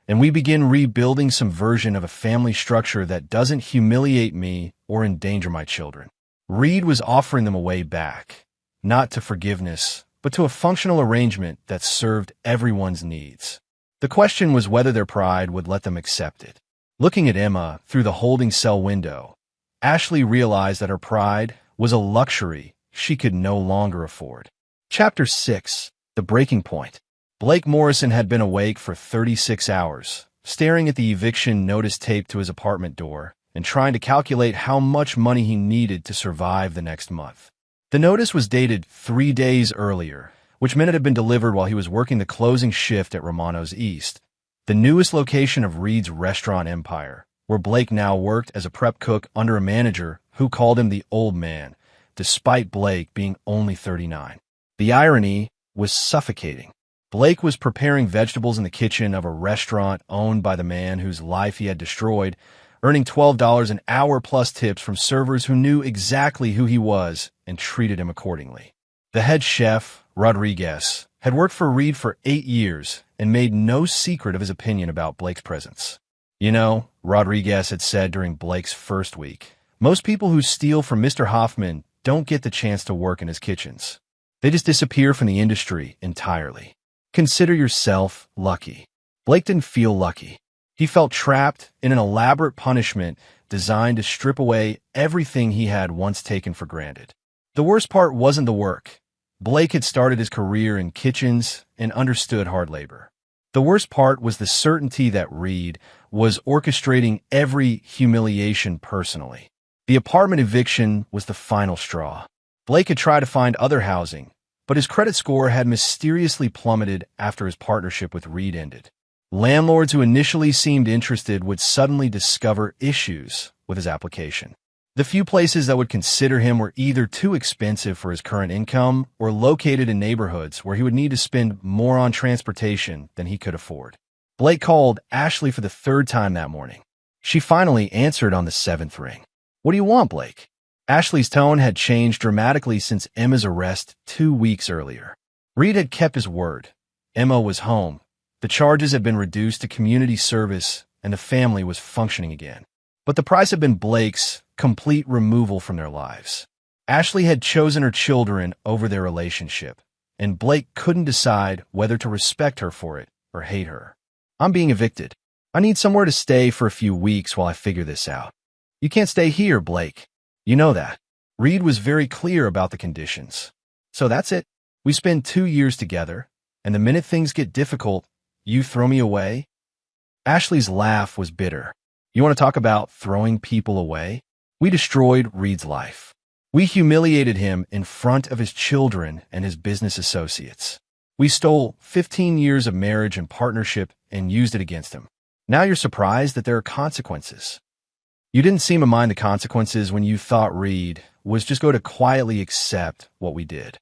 A: and we begin rebuilding some version of a family structure that doesn't humiliate me or endanger my children. Reed was offering them a way back, not to forgiveness, but to a functional arrangement that served everyone's needs. The question was whether their pride would let them accept it. Looking at Emma through the holding cell window, Ashley realized that her pride was a luxury she could no longer afford. Chapter 6. The Breaking Point. Blake Morrison had been awake for 36 hours, staring at the eviction notice taped to his apartment door and trying to calculate how much money he needed to survive the next month. The notice was dated 3 days earlier, which meant it had been delivered while he was working the closing shift at Romano's East, the newest location of Reed's restaurant empire, where Blake now worked as a prep cook under a manager who called him the old man, despite Blake being only 39. The irony was suffocating. Blake was preparing vegetables in the kitchen of a restaurant owned by the man whose life he had destroyed, earning $12 an hour plus tips from servers who knew exactly who he was and treated him accordingly. The head chef, Rodriguez, had worked for Reed for 8 years and made no secret of his opinion about Blake's presence. You know, Rodriguez had said during Blake's first week, most people who steal from Mr. Hoffman don't get the chance to work in his kitchens. They just disappear from the industry entirely. Consider yourself lucky. Blake didn't feel lucky. He felt trapped in an elaborate punishment designed to strip away everything he had once taken for granted. The worst part wasn't the work. Blake had started his career in kitchens and understood hard labor. The worst part was the certainty that Reed was orchestrating every humiliation personally. The apartment eviction was the final straw. Blake had tried to find other housing, but his credit score had mysteriously plummeted after his partnership with Reed ended. Landlords who initially seemed interested would suddenly discover issues with his application. The few places that would consider him were either too expensive for his current income or located in neighborhoods where he would need to spend more on transportation than he could afford. Blake called Ashley for the 3rd time that morning. She finally answered on the 7th ring. "What do you want, Blake?" Ashley's tone had changed dramatically since Emma's arrest 2 weeks earlier. Reed had kept his word. Emma was home. The charges had been reduced to community service, and the family was functioning again. But the price had been Blake's complete removal from their lives. Ashley had chosen her children over their relationship, and Blake couldn't decide whether to respect her for it or hate her. "I'm being evicted. I need somewhere to stay for a few weeks while I figure this out." "You can't stay here, Blake. You know that." Reed was very clear about the conditions. "So that's it. We spend 2 years together, and the minute things get difficult, you throw me away?" Ashley's laugh was bitter. "You want to talk about throwing people away? We destroyed Reed's life. We humiliated him in front of his children and his business associates. We stole 15 years of marriage and partnership and used it against him. Now you're surprised that there are consequences. You didn't seem to mind the consequences when you thought Reed was just going to quietly accept what we did.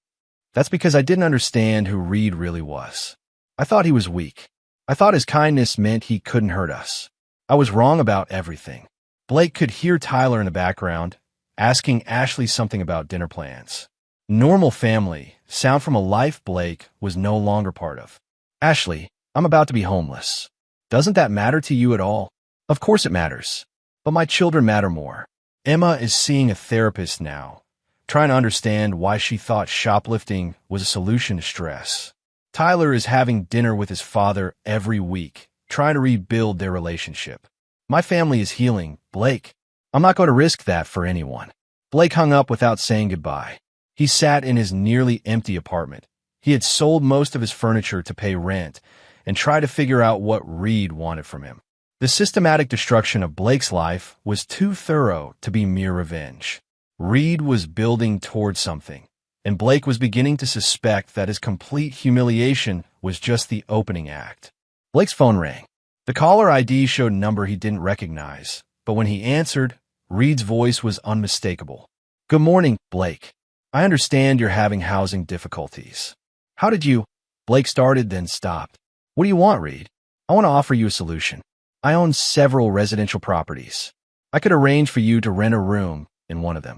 A: That's because I didn't understand who Reed really was. I thought he was weak. I thought his kindness meant he couldn't hurt us. I was wrong about everything." Blake could hear Tyler in the background, asking Ashley something about dinner plans. Normal family, sound from a life Blake was no longer part of. "Ashley, I'm about to be homeless. Doesn't that matter to you at all?" "Of course it matters. But my children matter more." Emma is seeing a therapist now, trying to understand why she thought shoplifting was a solution to stress. Tyler is having dinner with his father every week, trying to rebuild their relationship. "My family is healing, Blake. I'm not going to risk that for anyone." Blake hung up without saying goodbye. He sat in his nearly empty apartment. He had sold most of his furniture to pay rent and tried to figure out what Reed wanted from him. The systematic destruction of Blake's life was too thorough to be mere revenge. Reed was building towards something, and Blake was beginning to suspect that his complete humiliation was just the opening act. Blake's phone rang. The caller ID showed a number he didn't recognize, but when he answered, Reed's voice was unmistakable. "Good morning, Blake. I understand you're having housing difficulties. How did you—" Blake started, then stopped. "What do you want, Reed? I want to offer you a solution. I own several residential properties. I could arrange for you to rent a room in one of them.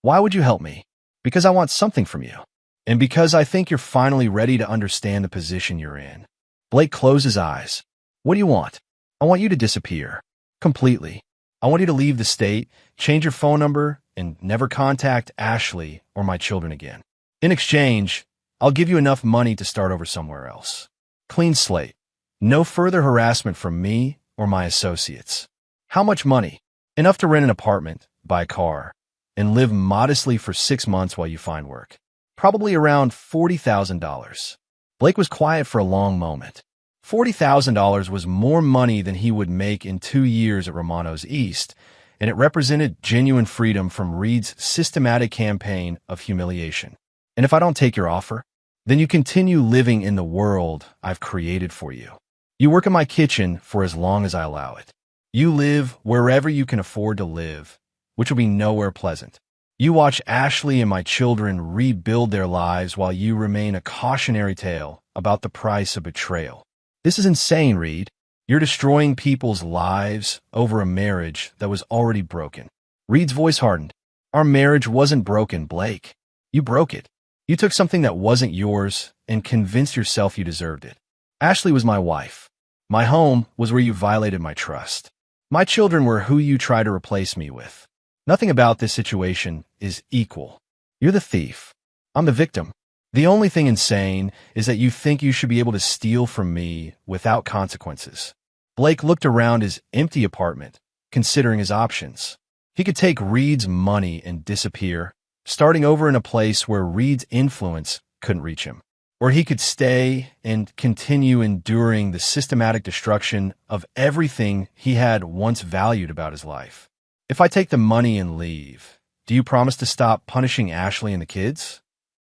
A: Why would you help me? Because I want something from you, and because I think you're finally ready to understand the position you're in." Blake closed his eyes. "What do you want?" "I want you to disappear. Completely. I want you to leave the state, change your phone number, and never contact Ashley or my children again. In exchange, I'll give you enough money to start over somewhere else. Clean slate. No further harassment from me or my associates." "How much money?" "Enough to rent an apartment, buy a car, and live modestly for 6 months while you find work. Probably around $40,000. Blake was quiet for a long moment. $40,000 was more money than he would make in 2 years at Romano's East, and it represented genuine freedom from Reed's systematic campaign of humiliation. "And if I don't take your offer, then you continue living in the world I've created for you. You work in my kitchen for as long as I allow it. You live wherever you can afford to live, which will be nowhere pleasant. You watch Ashley and my children rebuild their lives while you remain a cautionary tale about the price of betrayal. This is insane, Reed. You're destroying people's lives over a marriage that was already broken. Reed's voice hardened. Our marriage wasn't broken, Blake. You broke it. You took something that wasn't yours and convinced yourself you deserved it. Ashley was my wife. My home was where you violated my trust. My children were who you tried to replace me with. Nothing about this situation is equal. You're the thief. I'm the victim. The only thing insane is that you think you should be able to steal from me without consequences. Blake looked around his empty apartment, considering his options. He could take Reed's money and disappear, starting over in a place where Reed's influence couldn't reach him. Or he could stay and continue enduring the systematic destruction of everything he had once valued about his life. If I take the money and leave, do you promise to stop punishing Ashley and the kids?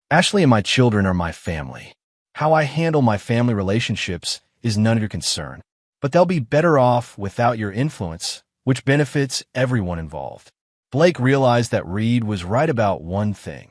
A: Ashley and my children are my family. How I handle my family relationships is none of your concern. But they'll be better off without your influence, which benefits everyone involved. Blake realized that Reed was right about one thing.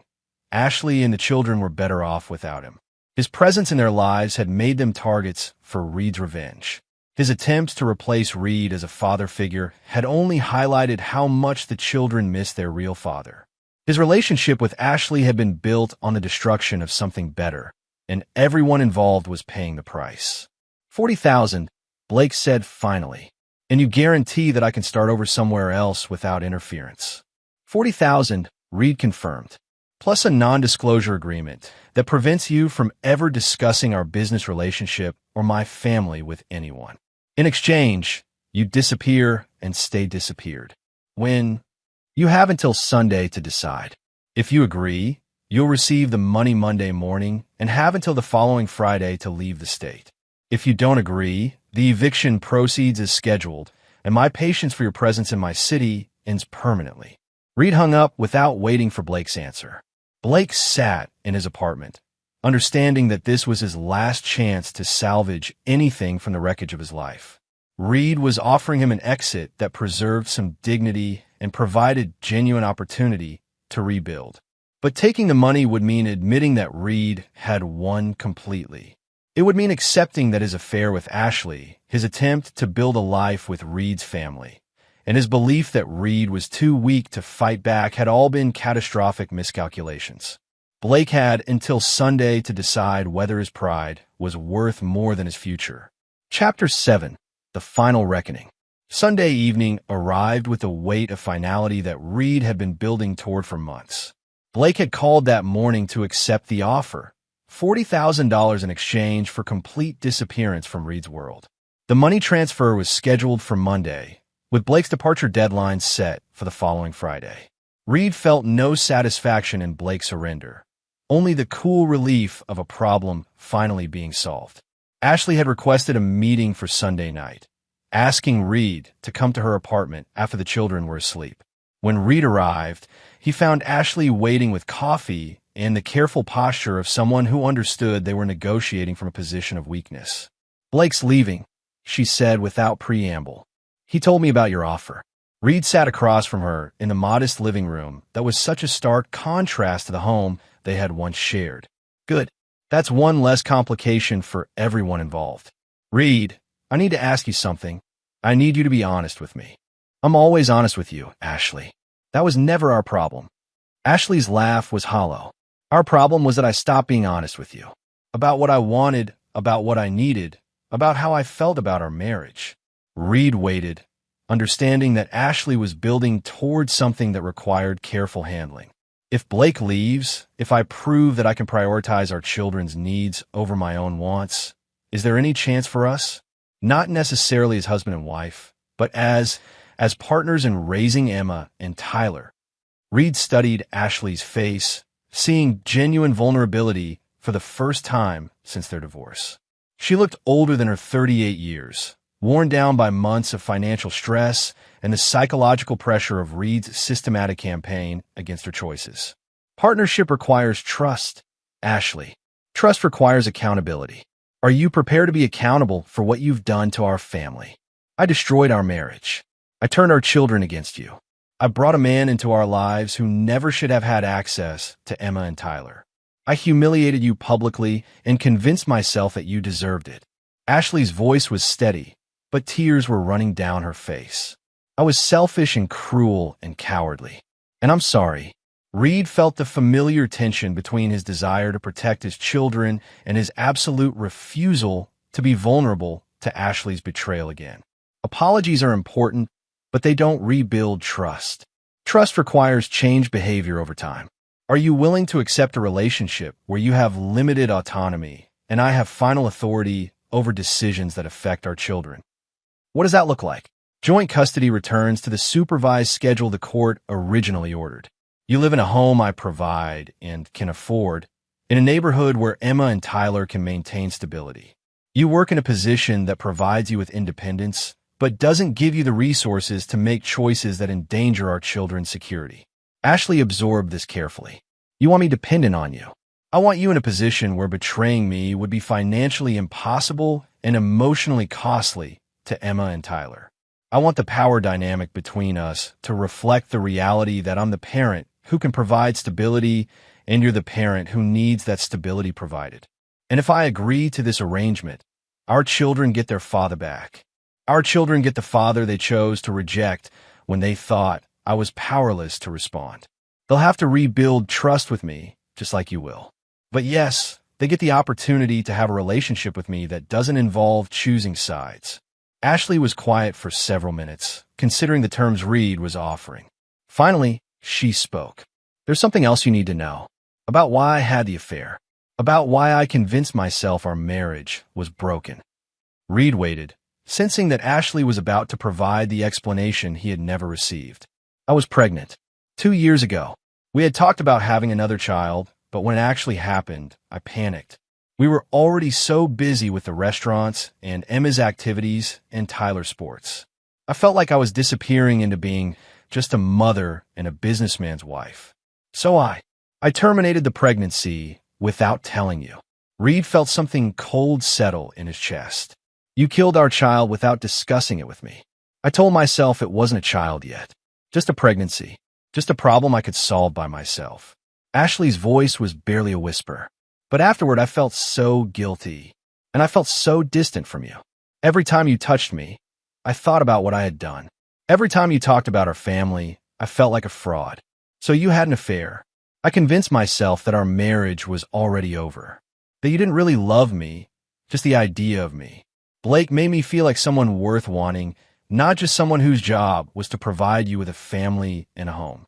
A: Ashley and the children were better off without him. His presence in their lives had made them targets for Reed's revenge. His attempts to replace Reed as a father figure had only highlighted how much the children missed their real father. His relationship with Ashley had been built on the destruction of something better, and everyone involved was paying the price. $40,000, Blake said finally. And you guarantee that I can start over somewhere else without interference. $40,000, Reed confirmed, plus a non-disclosure agreement that prevents you from ever discussing our business relationship or my family with anyone. In exchange, you disappear and stay disappeared. You have until Sunday to decide. If you agree, you'll receive the money Monday morning and have until the following Friday to leave the state. If you don't agree, the eviction proceeds as scheduled, and my patience for your presence in my city ends permanently. Reed hung up without waiting for Blake's answer. Blake sat in his apartment, understanding that this was his last chance to salvage anything from the wreckage of his life. Reed was offering him an exit that preserved some dignity and provided genuine opportunity to rebuild. But taking the money would mean admitting that Reed had won completely. It would mean accepting that his affair with Ashley, his attempt to build a life with Reed's family, and his belief that Reed was too weak to fight back had all been catastrophic miscalculations. Blake had until Sunday to decide whether his pride was worth more than his future. Chapter 7. The Final Reckoning. Sunday evening arrived with a weight of finality that Reed had been building toward for months. Blake had called that morning to accept the offer, $40,000 in exchange for complete disappearance from Reed's world. The money transfer was scheduled for Monday, with Blake's departure deadline set for the following Friday. Reed felt no satisfaction in Blake's surrender, only the cool relief of a problem finally being solved. Ashley had requested a meeting for Sunday night, asking Reed to come to her apartment after the children were asleep. When Reed arrived, he found Ashley waiting with coffee and the careful posture of someone who understood they were negotiating from a position of weakness. "Blake's leaving," she said without preamble. "He told me about your offer." Reed sat across from her in the modest living room that was such a stark contrast to the home they had once shared. "Good. That's one less complication for everyone involved." "Reed, I need to ask you something. I need you to be honest with me." "I'm always honest with you, Ashley. That was never our problem." Ashley's laugh was hollow. "Our problem was that I stopped being honest with you. About what I wanted, about what I needed, about how I felt about our marriage." Reed waited, understanding that Ashley was building towards something that required careful handling. "If Blake leaves, if I prove that I can prioritize our children's needs over my own wants, is there any chance for us? Not necessarily as husband and wife, but as partners in raising Emma and Tyler." Reed studied Ashley's face, seeing genuine vulnerability for the first time since their divorce. She looked older than her 38 years, worn down by months of financial stress and the psychological pressure of Reed's systematic campaign against her choices. "Partnership requires trust, Ashley. Trust requires accountability. Are you prepared to be accountable for what you've done to our family? I destroyed our marriage. I turned our children against you. I brought a man into our lives who never should have had access to Emma and Tyler. I humiliated you publicly and convinced myself that you deserved it." Ashley's voice was steady, but tears were running down her face. I was selfish and cruel and cowardly. And I'm sorry. Reed felt the familiar tension between his desire to protect his children and his absolute refusal to be vulnerable to Ashley's betrayal again. Apologies are important, but they don't rebuild trust. Trust requires changed behavior over time. Are you willing to accept a relationship where you have limited autonomy and I have final authority over decisions that affect our children? What does that look like? Joint custody returns to the supervised schedule the court originally ordered. You live in a home I provide and can afford, in a neighborhood where Emma and Tyler can maintain stability. You work in a position that provides you with independence, but doesn't give you the resources to make choices that endanger our children's security. Ashley absorbed this carefully. You want me dependent on you. I want you in a position where betraying me would be financially impossible and emotionally costly to Emma and Tyler. I want the power dynamic between us to reflect the reality that I'm the parent who can provide stability and you're the parent who needs that stability provided. And if I agree to this arrangement, our children get their father back. Our children get the father they chose to reject when they thought I was powerless to respond. They'll have to rebuild trust with me, just like you will. But yes, they get the opportunity to have a relationship with me that doesn't involve choosing sides. Ashley was quiet for several minutes, considering the terms Reed was offering. Finally, she spoke. There's something else you need to know. About why I had the affair. About why I convinced myself our marriage was broken. Reed waited, sensing that Ashley was about to provide the explanation he had never received. I was pregnant. 2 years ago. We had talked about having another child, but when it actually happened, I panicked. We were already so busy with the restaurants and Emma's activities and Tyler's sports. I felt like I was disappearing into being just a mother and a businessman's wife. So I terminated the pregnancy without telling you. Reed felt something cold settle in his chest. You killed our child without discussing it with me. I told myself it wasn't a child yet. Just a pregnancy. Just a problem I could solve by myself. Ashley's voice was barely a whisper. But afterward, I felt so guilty, and I felt so distant from you. Every time you touched me, I thought about what I had done. Every time you talked about our family, I felt like a fraud. So you had an affair. I convinced myself that our marriage was already over, that you didn't really love me, just the idea of me. Blake made me feel like someone worth wanting, not just someone whose job was to provide you with a family and a home.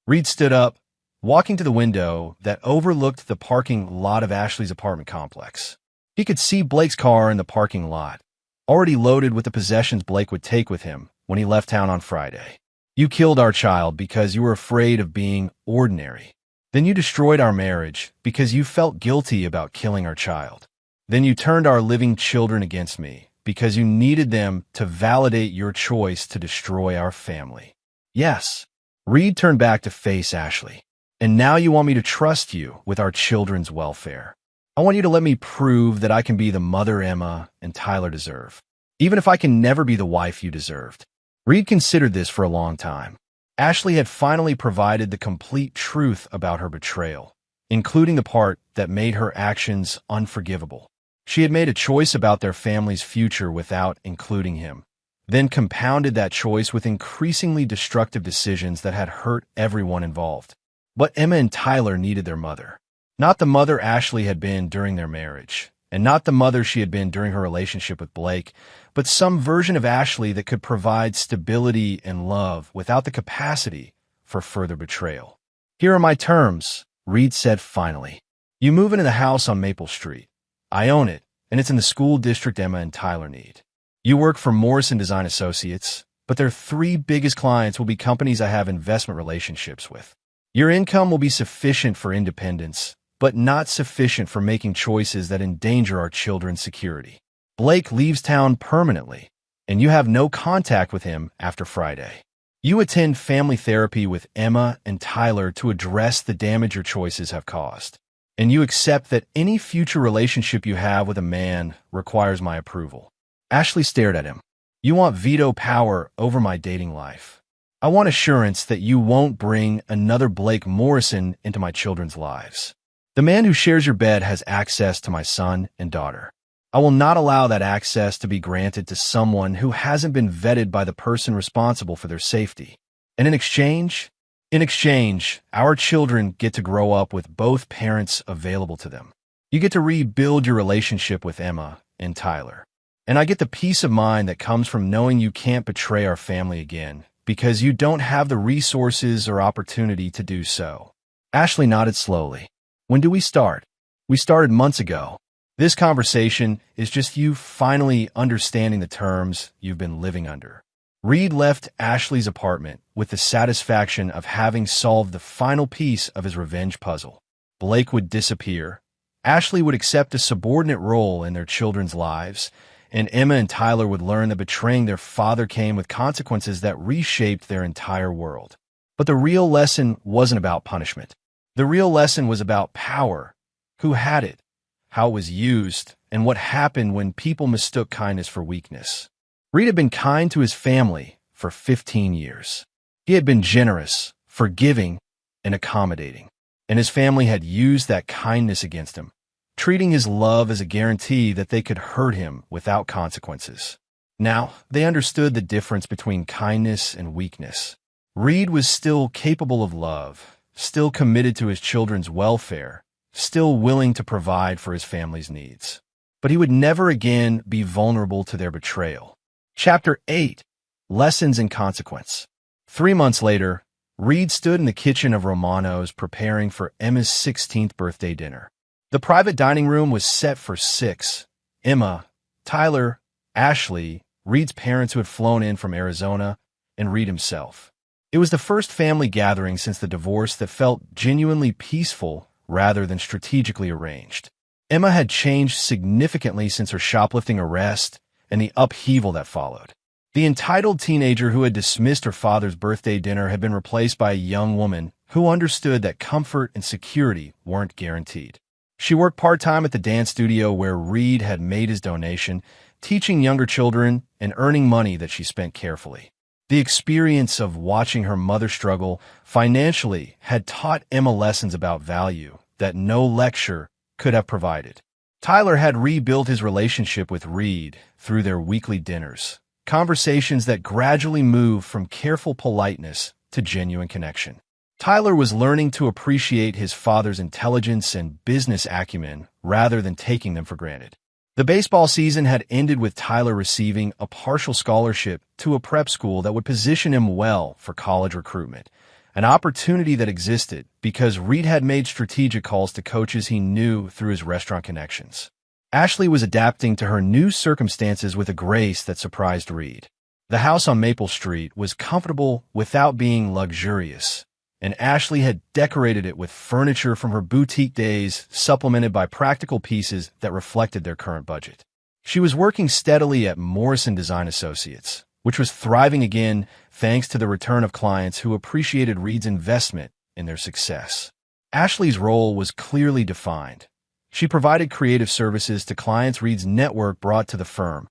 A: Reed stood up, walking to the window that overlooked the parking lot of Ashley's apartment complex. He could see Blake's car in the parking lot, already loaded with the possessions Blake would take with him when he left town on Friday. You killed our child because you were afraid of being ordinary. Then you destroyed our marriage because you felt guilty about killing our child. Then you turned our living children against me because you needed them to validate your choice to destroy our family. Yes, Reed turned back to face Ashley. And now you want me to trust you with our children's welfare. I want you to let me prove that I can be the mother Emma and Tyler deserve, even if I can never be the wife you deserved. Reed considered this for a long time. Ashley had finally provided the complete truth about her betrayal, including the part that made her actions unforgivable. She had made a choice about their family's future without including him, then compounded that choice with increasingly destructive decisions that had hurt everyone involved. But Emma and Tyler needed their mother. Not the mother Ashley had been during their marriage, and not the mother she had been during her relationship with Blake, but some version of Ashley that could provide stability and love without the capacity for further betrayal. Here are my terms, Reed said finally. You move into the house on Maple Street. I own it, and it's in the school district Emma and Tyler need. You work for Morrison Design Associates, but their 3 biggest clients will be companies I have investment relationships with. Your income will be sufficient for independence, but not sufficient for making choices that endanger our children's security. Blake leaves town permanently, and you have no contact with him after Friday. You attend family therapy with Emma and Tyler to address the damage your choices have caused. And you accept that any future relationship you have with a man requires my approval. Ashley stared at him. You want veto power over my dating life. I want assurance that you won't bring another Blake Morrison into my children's lives. The man who shares your bed has access to my son and daughter. I will not allow that access to be granted to someone who hasn't been vetted by the person responsible for their safety. And in exchange, our children get to grow up with both parents available to them. You get to rebuild your relationship with Emma and Tyler. And I get the peace of mind that comes from knowing you can't betray our family again because you don't have the resources or opportunity to do so. Ashley nodded slowly. When do we start? We started months ago. This conversation is just you finally understanding the terms you've been living under. Reed left Ashley's apartment with the satisfaction of having solved the final piece of his revenge puzzle. Blake would disappear. Ashley would accept a subordinate role in their children's lives, and Emma and Tyler would learn that betraying their father came with consequences that reshaped their entire world. But the real lesson wasn't about punishment. The real lesson was about power, who had it, how it was used, and what happened when people mistook kindness for weakness. Reed had been kind to his family for 15 years. He had been generous, forgiving, and accommodating, and his family had used that kindness against him, treating his love as a guarantee that they could hurt him without consequences. Now, they understood the difference between kindness and weakness. Reed was still capable of love, still committed to his children's welfare, still willing to provide for his family's needs. But he would never again be vulnerable to their betrayal. Chapter 8. Lessons in Consequence. 3 months later, Reed stood in the kitchen of Romano's preparing for Emma's 16th birthday dinner. The private dining room was set for 6. Emma, Tyler, Ashley, Reed's parents who had flown in from Arizona, and Reed himself. It was the first family gathering since the divorce that felt genuinely peaceful rather than strategically arranged. Emma had changed significantly since her shoplifting arrest and the upheaval that followed. The entitled teenager who had dismissed her father's birthday dinner had been replaced by a young woman who understood that comfort and security weren't guaranteed. She worked part-time at the dance studio where Reed had made his donation, teaching younger children and earning money that she spent carefully. The experience of watching her mother struggle financially had taught Emma lessons about value that no lecture could have provided. Tyler had rebuilt his relationship with Reed through their weekly dinners, conversations that gradually moved from careful politeness to genuine connection. Tyler was learning to appreciate his father's intelligence and business acumen rather than taking them for granted. The baseball season had ended with Tyler receiving a partial scholarship to a prep school that would position him well for college recruitment, an opportunity that existed because Reed had made strategic calls to coaches he knew through his restaurant connections. Ashley was adapting to her new circumstances with a grace that surprised Reed. The house on Maple Street was comfortable without being luxurious, and Ashley had decorated it with furniture from her boutique days, supplemented by practical pieces that reflected their current budget. She was working steadily at Morrison Design Associates, which was thriving again thanks to the return of clients who appreciated Reed's investment in their success. Ashley's role was clearly defined. She provided creative services to clients Reed's network brought to the firm,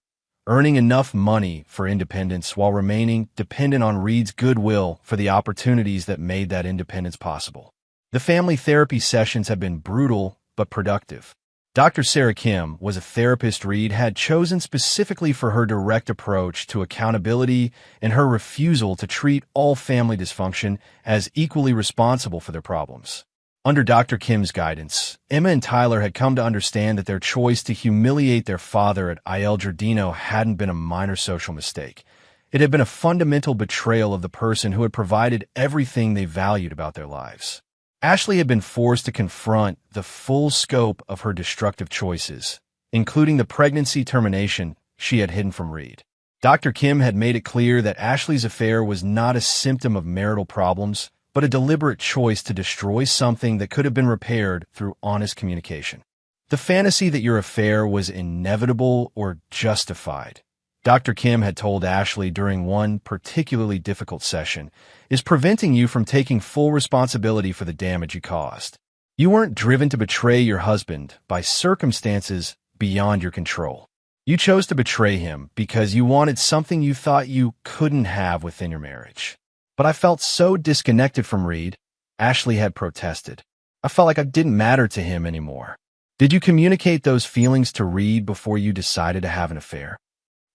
A: earning enough money for independence while remaining dependent on Reed's goodwill for the opportunities that made that independence possible. The family therapy sessions had been brutal but productive. Dr. Sarah Kim was a therapist Reed had chosen specifically for her direct approach to accountability and her refusal to treat all family dysfunction as equally responsible for their problems. Under Dr. Kim's guidance, Emma and Tyler had come to understand that their choice to humiliate their father at Il Giardino hadn't been a minor social mistake. It had been a fundamental betrayal of the person who had provided everything they valued about their lives. Ashley had been forced to confront the full scope of her destructive choices, including the pregnancy termination she had hidden from Reed. Dr. Kim had made it clear that Ashley's affair was not a symptom of marital problems, but a deliberate choice to destroy something that could have been repaired through honest communication. The fantasy that your affair was inevitable or justified, Dr. Kim had told Ashley during one particularly difficult session, is preventing you from taking full responsibility for the damage you caused. You weren't driven to betray your husband by circumstances beyond your control. You chose to betray him because you wanted something you thought you couldn't have within your marriage. But I felt so disconnected from Reed, Ashley had protested. I felt like I didn't matter to him anymore. Did you communicate those feelings to Reed before you decided to have an affair?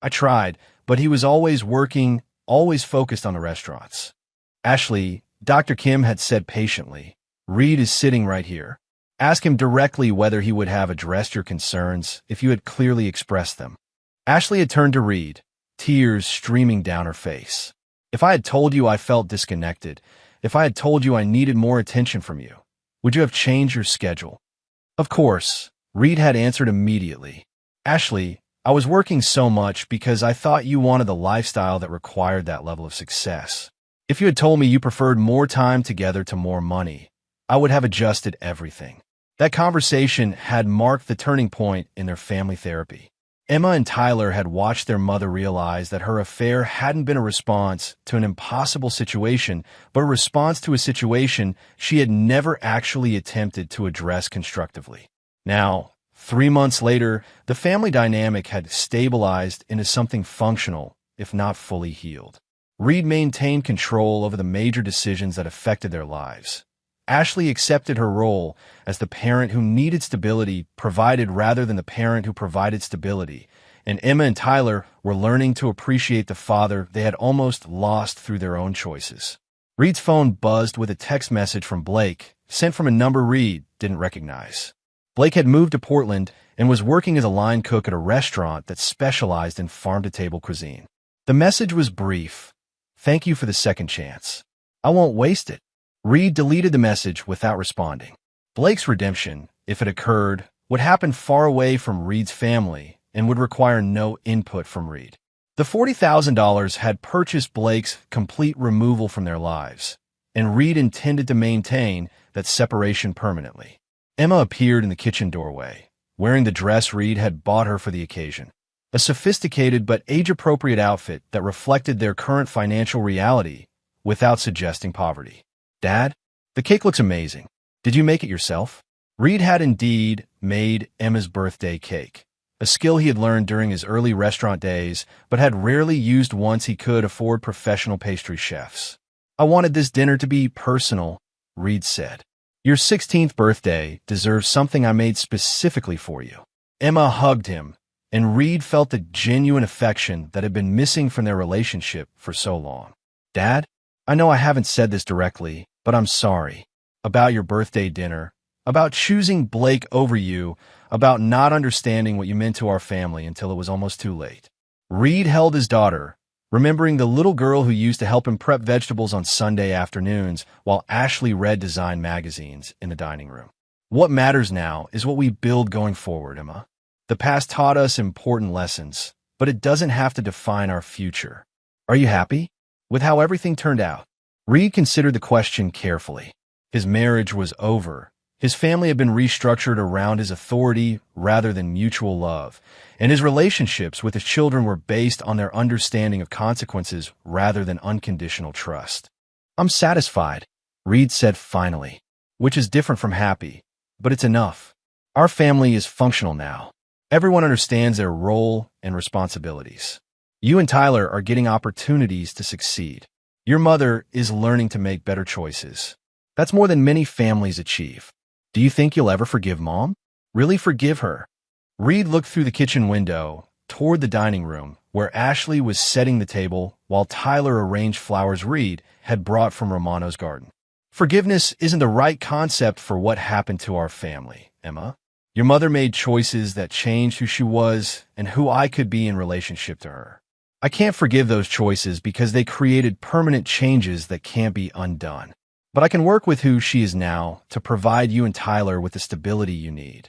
A: I tried, but he was always working, always focused on the restaurants. Ashley, Dr. Kim had said patiently, Reed is sitting right here. Ask him directly whether he would have addressed your concerns if you had clearly expressed them. Ashley had turned to Reed, tears streaming down her face. If I had told you I felt disconnected, if I had told you I needed more attention from you, would you have changed your schedule? Of course, Reed had answered immediately. Ashley, I was working so much because I thought you wanted the lifestyle that required that level of success. If you had told me you preferred more time together to more money, I would have adjusted everything. That conversation had marked the turning point in their family therapy. Emma and Tyler had watched their mother realize that her affair hadn't been a response to an impossible situation, but a response to a situation she had never actually attempted to address constructively. Now, 3 months later, the family dynamic had stabilized into something functional, if not fully healed. Reed maintained control over the major decisions that affected their lives. Ashley accepted her role as the parent who needed stability provided rather than the parent who provided stability, and Emma and Tyler were learning to appreciate the father they had almost lost through their own choices. Reed's phone buzzed with a text message from Blake, sent from a number Reed didn't recognize. Blake had moved to Portland and was working as a line cook at a restaurant that specialized in farm-to-table cuisine. The message was brief. Thank you for the second chance. I won't waste it. Reed deleted the message without responding. Blake's redemption, if it occurred, would happen far away from Reed's family and would require no input from Reed. The $40,000 had purchased Blake's complete removal from their lives, and Reed intended to maintain that separation permanently. Emma appeared in the kitchen doorway, wearing the dress Reed had bought her for the occasion. A sophisticated but age-appropriate outfit that reflected their current financial reality without suggesting poverty. Dad, the cake looks amazing. Did you make it yourself? Reed had indeed made Emma's birthday cake, a skill he had learned during his early restaurant days, but had rarely used once he could afford professional pastry chefs. I wanted this dinner to be personal, Reed said. Your 16th birthday deserves something I made specifically for you. Emma hugged him, and Reed felt the genuine affection that had been missing from their relationship for so long. Dad, I know I haven't said this directly, but I'm sorry. About your birthday dinner, about choosing Blake over you, about not understanding what you meant to our family until it was almost too late. Reed held his daughter, remembering the little girl who used to help him prep vegetables on Sunday afternoons while Ashley read design magazines in the dining room. What matters now is what we build going forward, Emma. The past taught us important lessons, but it doesn't have to define our future. Are you happy with how everything turned out? Reed considered the question carefully. His marriage was over. His family had been restructured around his authority rather than mutual love, and his relationships with his children were based on their understanding of consequences rather than unconditional trust. I'm satisfied, Reed said finally, which is different from happy, but it's enough. Our family is functional now. Everyone understands their role and responsibilities. You and Tyler are getting opportunities to succeed. Your mother is learning to make better choices. That's more than many families achieve. Do you think you'll ever forgive Mom? Really forgive her? Reed looked through the kitchen window toward the dining room, where Ashley was setting the table while Tyler arranged flowers Reed had brought from Romano's garden. Forgiveness isn't the right concept for what happened to our family, Emma. Your mother made choices that changed who she was and who I could be in relationship to her. I can't forgive those choices because they created permanent changes that can't be undone. But I can work with who she is now to provide you and Tyler with the stability you need.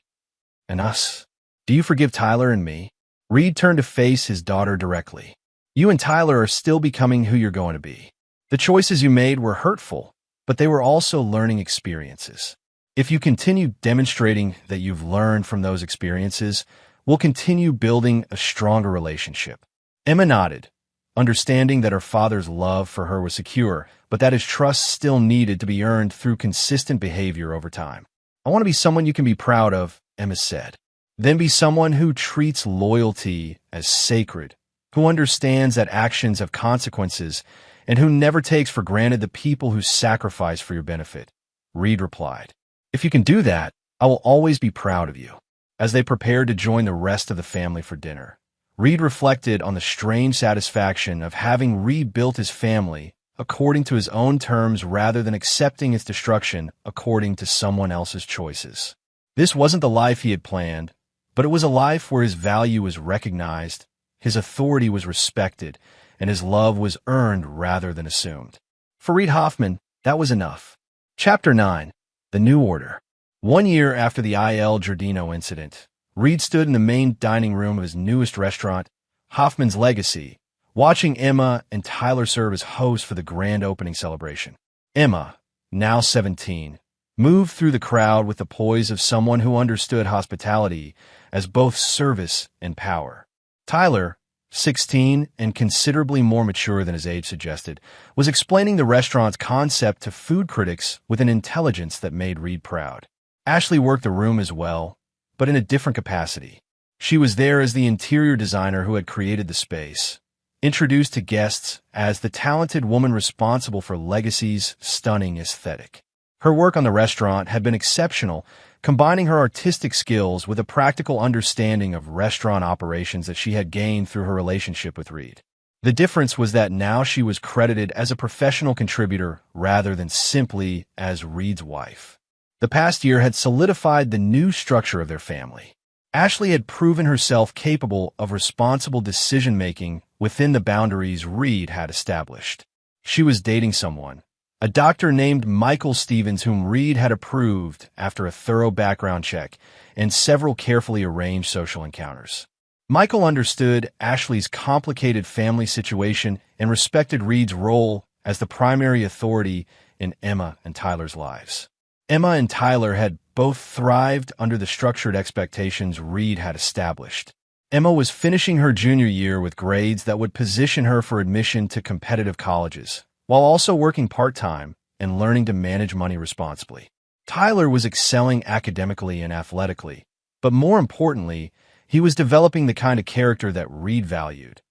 A: And us? Do you forgive Tyler and me? Reed turned to face his daughter directly. You and Tyler are still becoming who you're going to be. The choices you made were hurtful, but they were also learning experiences. If you continue demonstrating that you've learned from those experiences, we'll continue building a stronger relationship. Emma nodded, understanding that her father's love for her was secure, but that his trust still needed to be earned through consistent behavior over time. I want to be someone you can be proud of, Emma said. Then be someone who treats loyalty as sacred, who understands that actions have consequences, and who never takes for granted the people who sacrifice for your benefit. Reed replied. If you can do that, I will always be proud of you." As they prepared to join the rest of the family for dinner, Reed reflected on the strange satisfaction of having rebuilt his family according to his own terms rather than accepting its destruction according to someone else's choices. This wasn't the life he had planned, but it was a life where his value was recognized, his authority was respected, and his love was earned rather than assumed. For Reid Hoffman, that was enough. Chapter 9. The New Order. 1 year after the Il Giardino incident, Reed stood in the main dining room of his newest restaurant, Hoffman's Legacy, watching Emma and Tyler serve as hosts for the grand opening celebration. Emma, now 17, moved through the crowd with the poise of someone who understood hospitality as both service and power. Tyler, 16 and considerably more mature than his age suggested, was explaining the restaurant's concept to food critics with an intelligence that made Reed proud. Ashley worked the room as well, but in a different capacity. She was there as the interior designer who had created the space, introduced to guests as the talented woman responsible for Legacy's stunning aesthetic. Her work on the restaurant had been exceptional, combining her artistic skills with a practical understanding of restaurant operations that she had gained through her relationship with Reed. The difference was that now she was credited as a professional contributor rather than simply as Reed's wife. The past year had solidified the new structure of their family. Ashley had proven herself capable of responsible decision-making within the boundaries Reed had established. She was dating someone, a doctor named Michael Stevens, whom Reed had approved after a thorough background check and several carefully arranged social encounters. Michael understood Ashley's complicated family situation and respected Reed's role as the primary authority in Emma and Tyler's lives. Emma and Tyler had both thrived under the structured expectations Reed had established. Emma was finishing her junior year with grades that would position her for admission to competitive colleges, while also working part-time and learning to manage money responsibly. Tyler was excelling academically and athletically, but more importantly, he was developing the kind of character that Reed valued: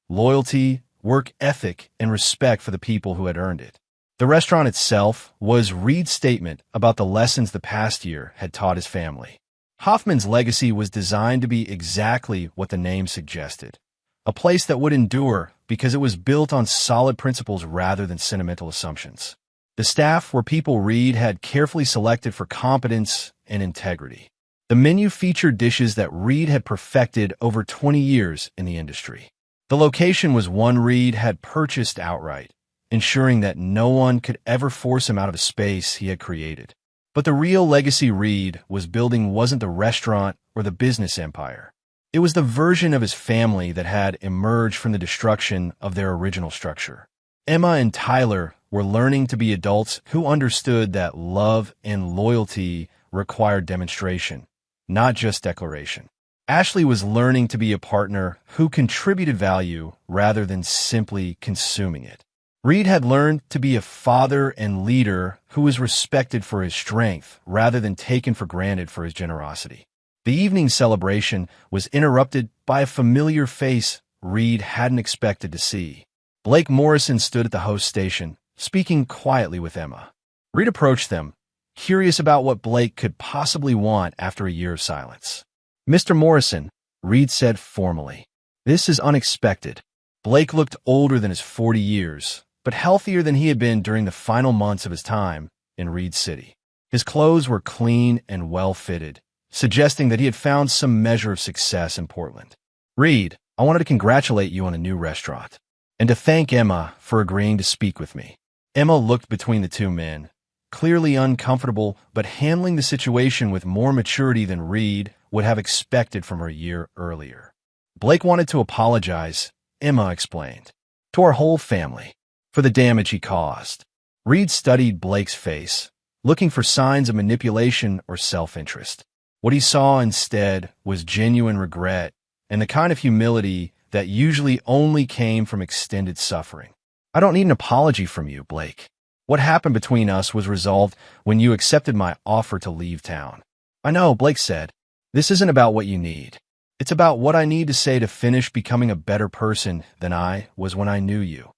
A: loyalty, work ethic, and respect for the people who had earned it. The restaurant itself was Reed's statement about the lessons the past year had taught his family. Hoffman's Legacy was designed to be exactly what the name suggested: a place that would endure because it was built on solid principles rather than sentimental assumptions. The staff were people Reed had carefully selected for competence and integrity. The menu featured dishes that Reed had perfected over 20 years in the industry. The location was one Reed had purchased outright, ensuring that no one could ever force him out of a space he had created. But the real legacy Reed was building wasn't the restaurant or the business empire. It was the version of his family that had emerged from the destruction of their original structure. Emma and Tyler were learning to be adults who understood that love and loyalty required demonstration, not just declaration. Ashley was learning to be a partner who contributed value rather than simply consuming it. Reed had learned to be a father and leader who was respected for his strength rather than taken for granted for his generosity. The evening celebration was interrupted by a familiar face Reed hadn't expected to see. Blake Morrison stood at the host station, speaking quietly with Emma. Reed approached them, curious about what Blake could possibly want after a year of silence. "Mr. Morrison," Reed said formally, "this is unexpected." Blake looked older than his 40 years, but healthier than he had been during the final months of his time in Reed City. His clothes were clean and well-fitted, suggesting that he had found some measure of success in Portland. "Reed, I wanted to congratulate you on a new restaurant, and to thank Emma for agreeing to speak with me." Emma looked between the two men, clearly uncomfortable, but handling the situation with more maturity than Reed would have expected from her a year earlier. "Blake wanted to apologize," Emma explained, "to our whole family for the damage he caused." Reed studied Blake's face, looking for signs of manipulation or self-interest. What he saw instead was genuine regret and the kind of humility that usually only came from extended suffering. "I don't need an apology from you, Blake. What happened between us was resolved when you accepted my offer to leave town." "I know," Blake said. "This isn't about what you need. It's about what I need to say to finish becoming a better person than I was when I knew you."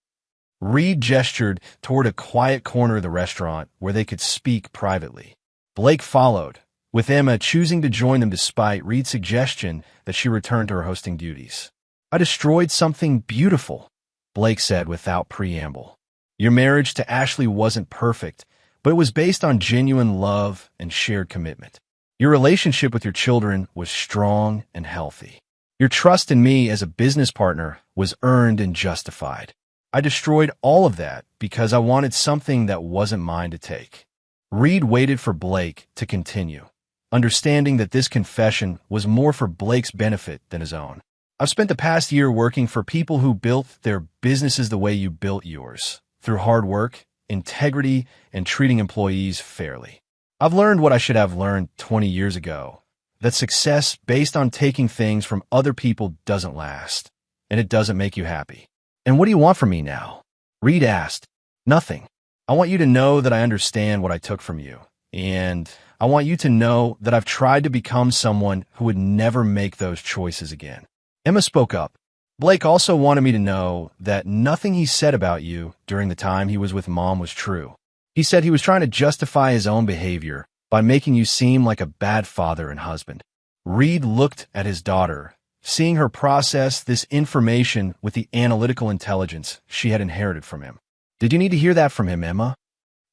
A: Reed gestured toward a quiet corner of the restaurant where they could speak privately. Blake followed, with Emma choosing to join them despite Reed's suggestion that she return to her hosting duties. "I destroyed something beautiful," Blake said without preamble. "Your marriage to Ashley wasn't perfect, but it was based on genuine love and shared commitment. Your relationship with your children was strong and healthy. Your trust in me as a business partner was earned and justified. I destroyed all of that because I wanted something that wasn't mine to take." Reed waited for Blake to continue, understanding that this confession was more for Blake's benefit than his own. "I've spent the past year working for people who built their businesses the way you built yours, through hard work, integrity, and treating employees fairly. I've learned what I should have learned 20 years ago, that success based on taking things from other people doesn't last, and it doesn't make you happy." "And what do you want from me now?" Reed asked. "Nothing. I want you to know that I understand what I took from you, and I want you to know that I've tried to become someone who would never make those choices again." Emma spoke up. "Blake also wanted me to know that nothing he said about you during the time he was with Mom was true. He said he was trying to justify his own behavior by making you seem like a bad father and husband." Reed looked at his daughter, seeing her process this information with the analytical intelligence she had inherited from him. "Did you need to hear that from him, Emma?"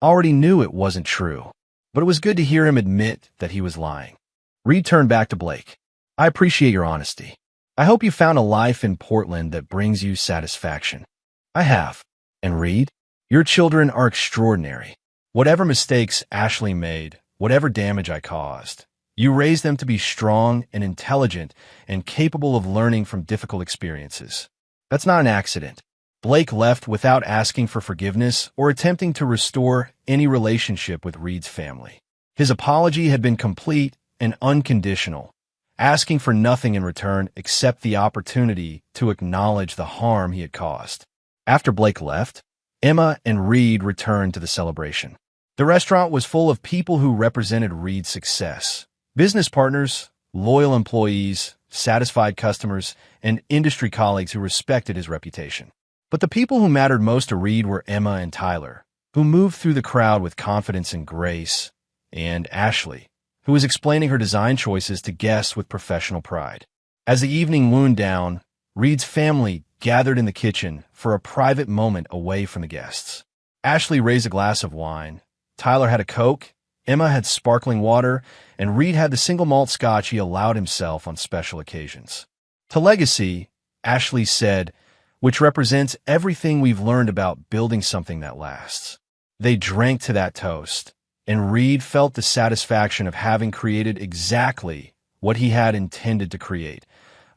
A: "I already knew it wasn't true, but it was good to hear him admit that he was lying." Reed turned back to Blake. "I appreciate your honesty. I hope you found a life in Portland that brings you satisfaction." "I have. And Reed, your children are extraordinary. Whatever mistakes Ashley made, whatever damage I caused, you raised them to be strong and intelligent and capable of learning from difficult experiences. That's not an accident." Blake left without asking for forgiveness or attempting to restore any relationship with Reed's family. His apology had been complete and unconditional, asking for nothing in return except the opportunity to acknowledge the harm he had caused. After Blake left, Emma and Reed returned to the celebration. The restaurant was full of people who represented Reed's success: business partners, loyal employees, satisfied customers, and industry colleagues who respected his reputation. But the people who mattered most to Reed were Emma and Tyler, who moved through the crowd with confidence and grace, and Ashley, who was explaining her design choices to guests with professional pride. As the evening wound down, Reed's family gathered in the kitchen for a private moment away from the guests. Ashley raised a glass of wine, Tyler had a Coke, Emma had sparkling water, and Reed had the single malt scotch he allowed himself on special occasions. "To legacy," Ashley said, "which represents everything we've learned about building something that lasts." They drank to that toast, and Reed felt the satisfaction of having created exactly what he had intended to create: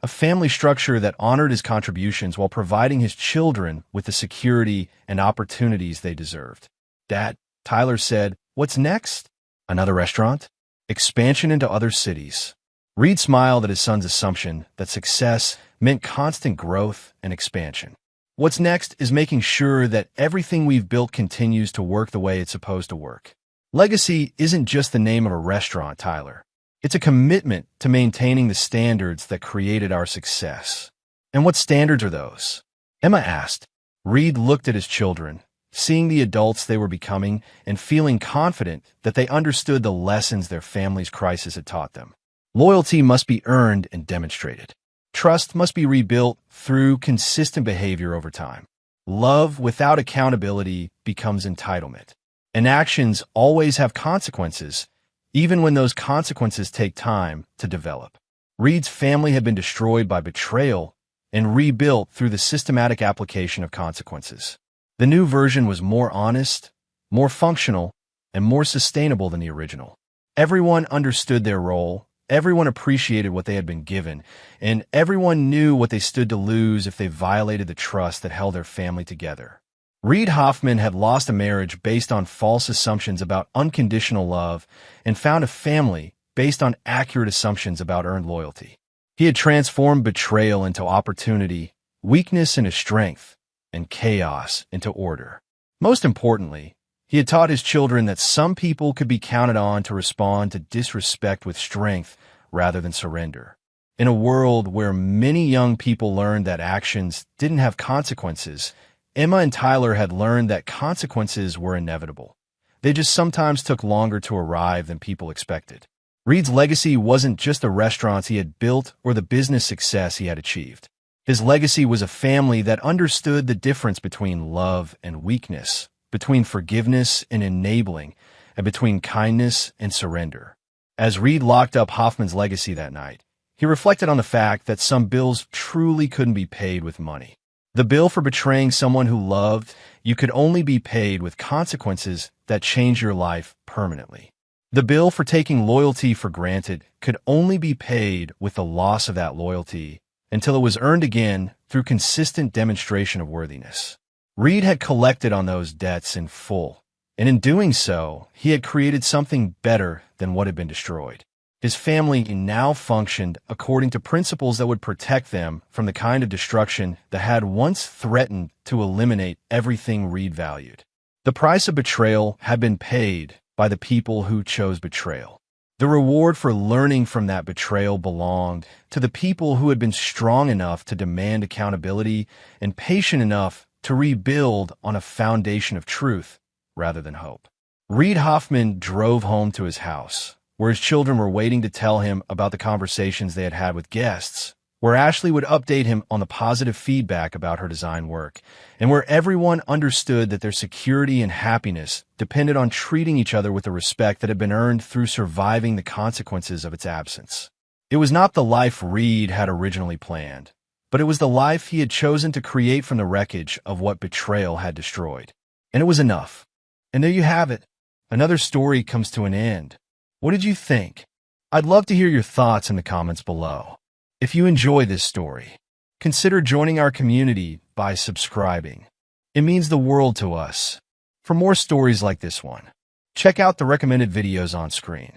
A: a family structure that honored his contributions while providing his children with the security and opportunities they deserved. "Dad," Tyler said, "what's next? Another restaurant? Expansion into other cities?" Reed smiled at his son's assumption that success meant constant growth and expansion. "What's next is making sure that everything we've built continues to work the way it's supposed to work." Legacy isn't just the name of a restaurant, Tyler. It's a commitment to maintaining the standards that created our success. "And what standards are those?" Emma asked. Reed looked at his children, seeing the adults they were becoming and feeling confident that they understood the lessons their family's crisis had taught them. Loyalty must be earned and demonstrated. Trust must be rebuilt through consistent behavior over time. Love without accountability becomes entitlement. And actions always have consequences, even when those consequences take time to develop. Reed's family had been destroyed by betrayal and rebuilt through the systematic application of consequences. The new version was more honest, more functional, and more sustainable than the original. Everyone understood their role, everyone appreciated what they had been given, and everyone knew what they stood to lose if they violated the trust that held their family together. Reed Hoffman had lost a marriage based on false assumptions about unconditional love and found a family based on accurate assumptions about earned loyalty. He had transformed betrayal into opportunity, weakness into strength, and chaos into order. Most importantly, he had taught his children that some people could be counted on to respond to disrespect with strength rather than surrender. In a world where many young people learned that actions didn't have consequences, Emma and Tyler had learned that consequences were inevitable. They just sometimes took longer to arrive than people expected. Reed's legacy wasn't just the restaurants he had built or the business success he had achieved. His legacy was a family that understood the difference between love and weakness, between forgiveness and enabling, and between kindness and surrender. As Reed locked up Hoffman's legacy that night, he reflected on the fact that some bills truly couldn't be paid with money. The bill for betraying someone who loved you could only be paid with consequences that change your life permanently. The bill for taking loyalty for granted could only be paid with the loss of that loyalty until it was earned again through consistent demonstration of worthiness. Reed had collected on those debts in full, and in doing so, he had created something better than what had been destroyed. His family now functioned according to principles that would protect them from the kind of destruction that had once threatened to eliminate everything Reed valued. The price of betrayal had been paid by the people who chose betrayal. The reward for learning from that betrayal belonged to the people who had been strong enough to demand accountability and patient enough to rebuild on a foundation of truth rather than hope. Reed Hoffman drove home to his house, where his children were waiting to tell him about the conversations they had had with guests, where Ashley would update him on the positive feedback about her design work, and where everyone understood that their security and happiness depended on treating each other with the respect that had been earned through surviving the consequences of its absence. It was not the life Reed had originally planned, but it was the life he had chosen to create from the wreckage of what betrayal had destroyed. And it was enough. And there you have it. Another story comes to an end. What did you think? I'd love to hear your thoughts in the comments below. If you enjoy this story, consider joining our community by subscribing. It means the world to us. For more stories like this one, check out the recommended videos on screen.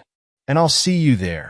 A: And I'll see you there.